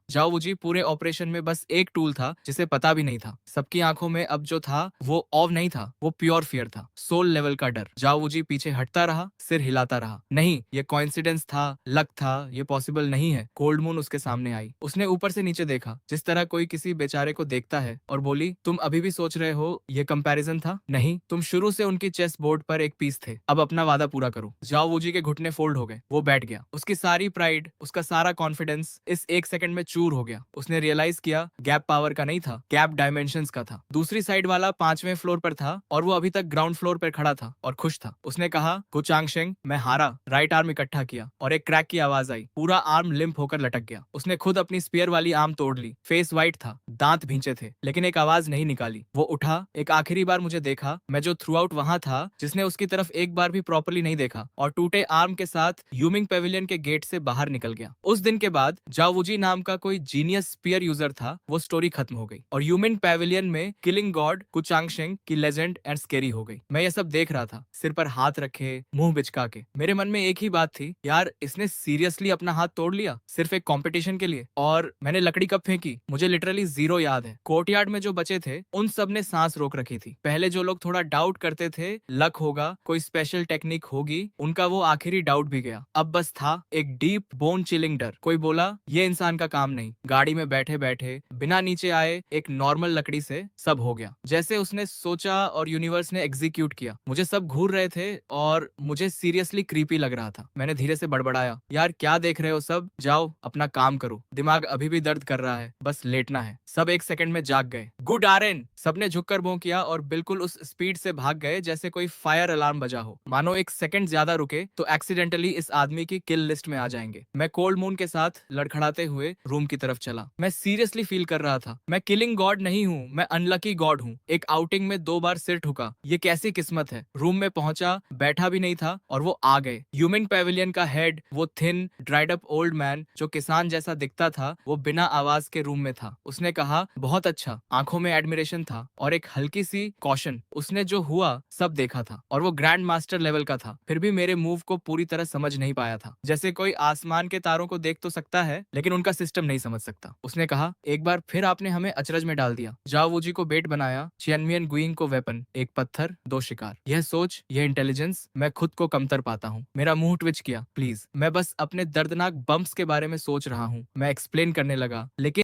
जाओ वूजी पूरे ऑपरेशन में बस एक टूल था जिसे पता भी नहीं था। सबकी आंखों में अब जो था वो ऑव नहीं था, वो प्योर फियर था, सोल लेवल का डर। जाओ वूजी पीछे हटता रहा, सिर हिलाता रहा। नहीं, ये कोइंसिडेंस था, लक था, ये पॉसिबल नहीं है। कोल्ड मून उसके सामने आई। उसने ऊपर से नीचे देखा, जिस तरह कोई किसी बेचारे को देखता है, और बोली, तुम अभी भी सोच रहे हो ये कंपैरिजन था? नहीं, तुम शुरू से उनकी चेस्ट बोर्ड पर एक पीस थे। अब अपना वादा पूरा करो। जाओ वूजी के घुटने फोल्ड हो गए, वो बैठ गया। उसकी सारी प्राइड, उसका सारा कॉन्फिडेंस इस 1 सेकंड में चूर हो गया। उसने रियलाइज किया, गैप पावर का नहीं था, गैप डायमेंशंस का था। दूसरी साइड वाला 5वें फ्लोर पर था और वो अभी तक ग्राउंड फ्लोर पर खड़ा था और खुश था। उसने कहा, कुचांगशेंग, मैं हारा। राइट आर्म इकट्ठा किया और एक क्रैक की आवाज आई। पूरा आर्म लिम्प होकर लटक गया। उसने खुद अपनी स्पीयर वाली आर्म तोड़ ली। फेस व्हाइट था, दांत भींचे थे, लेकिन एक आवाज नहीं निकाली। वो उठा, एक आखिरी बार मुझे देखा, मैं जो थ्रू आउट वहां था, जिसने उसकी तरफ एक बार भी प्रॉपर्ली नहीं देखा, और टूटे आर्म के साथ यूमिंग पेविलियन के गेट से बाहर निकल गया। उस दिन के बाद जाओ वूजी नाम का कोई जीनियस स्पीयर यूजर था, वो स्टोरी खत्म हो गई और यूमिंग पेविलियन में किलिंग गॉड कुचांगशेंग की लेजेंड एंड स्केरी हो गई। मैं ये सब देख रहा था, सिर पर हाथ रखे, मुंह बिचका के। मेरे मन में एक ही बात थी, यार इसने सीरियसली अपना हाथ तोड़ लिया सिर्फ एक कंपटीशन के लिए। और मैंने लकड़ी कब फेंकी, मुझे लिटरली 0 याद है। कोर्टयार्ड में जो बचे थे उन सब ने सांस रोक रखी थी। पहले जो लोग थोड़ा डाउट करते थे, लक होगा, कोई स्पेशल टेक्निक होगी, उनका वो आखिरी डाउट भी गया। अब बस था एक डीप बोन चिलिंग डर। कोई बोला, ये इंसान का काम नहीं। गाड़ी में बैठे बैठे बिना नीचे आए एक नॉर्मल लकड़ी से सब हो गया, जैसे उसने सोचा और यूनिवर्स ने एग्जीक्यूट किया। मुझे सब घूर रहे थे और मुझे सीरियसली क्रीपी लग रहा था। मैंने धीरे से बड़बड़ाया, यार क्या देख रहे हो सब, जाओ अपना काम करो, दिमाग अभी भी दर्द कर रहा है, बस लेटना है। सब एक सेकंड में जाग गए। गुड आर्यन, सबने झुककर मुंह किया और बिल्कुल उस स्पीड से भाग गए जैसे कोई फायर अलार्म बजा हो। मानो एक सेकंड ज्यादा रुके तो एक्सीडेंटली इस आदमी की किल लिस्ट में आ जाएंगे। मैं कोल्ड मून के साथ लड़खड़ाते हुए रूम की तरफ चला। मैं सीरियसली फील कर रहा था, मैं किलिंग गॉड नहीं हूँ, मैं अनलकी गॉड हूँ। एक आउटिंग में 2 बार सिर ठुका, ये कैसी किस्मत है। रूम में पहुंचा, बैठा भी नहीं था और वो आ गए। ह्यूमन पेविलियन का हेड, वो thin dried up old man जो किसान जैसा दिखता था, वो बिना आवाज के रूम में था। उसने कहा, बहुत अच्छा। आंखों में एडमिरेशन था और एक हल्की सी कॉशन। उसने जो हुआ सब देखा था और वो ग्रैंड मास्टर लेवल का था, फिर भी मेरे मूव को पूरी तरह समझ नहीं पाया था। जैसे कोई आसमान के तारों को देख तो सकता है लेकिन उनका सिस्टम नहीं समझ सकता। उसने कहा, एक बार फिर आपने हमें अचरज में डाल दिया। जाओ वूजी को बेट बनाया, चियनमियन गुइंग को वेपन, एक पत्थर 2 शिकार। यह सोच, यह इंटेलिजेंस, मैं खुद को कमतर पाता हूँ। मेरा मुंह ट्विच किया। प्लीज, मैं बस अपने दर्दनाक बम्प्स के बारे में सोच रहा हूँ, मैं एक्सप्लेन करने लगा। लेकिन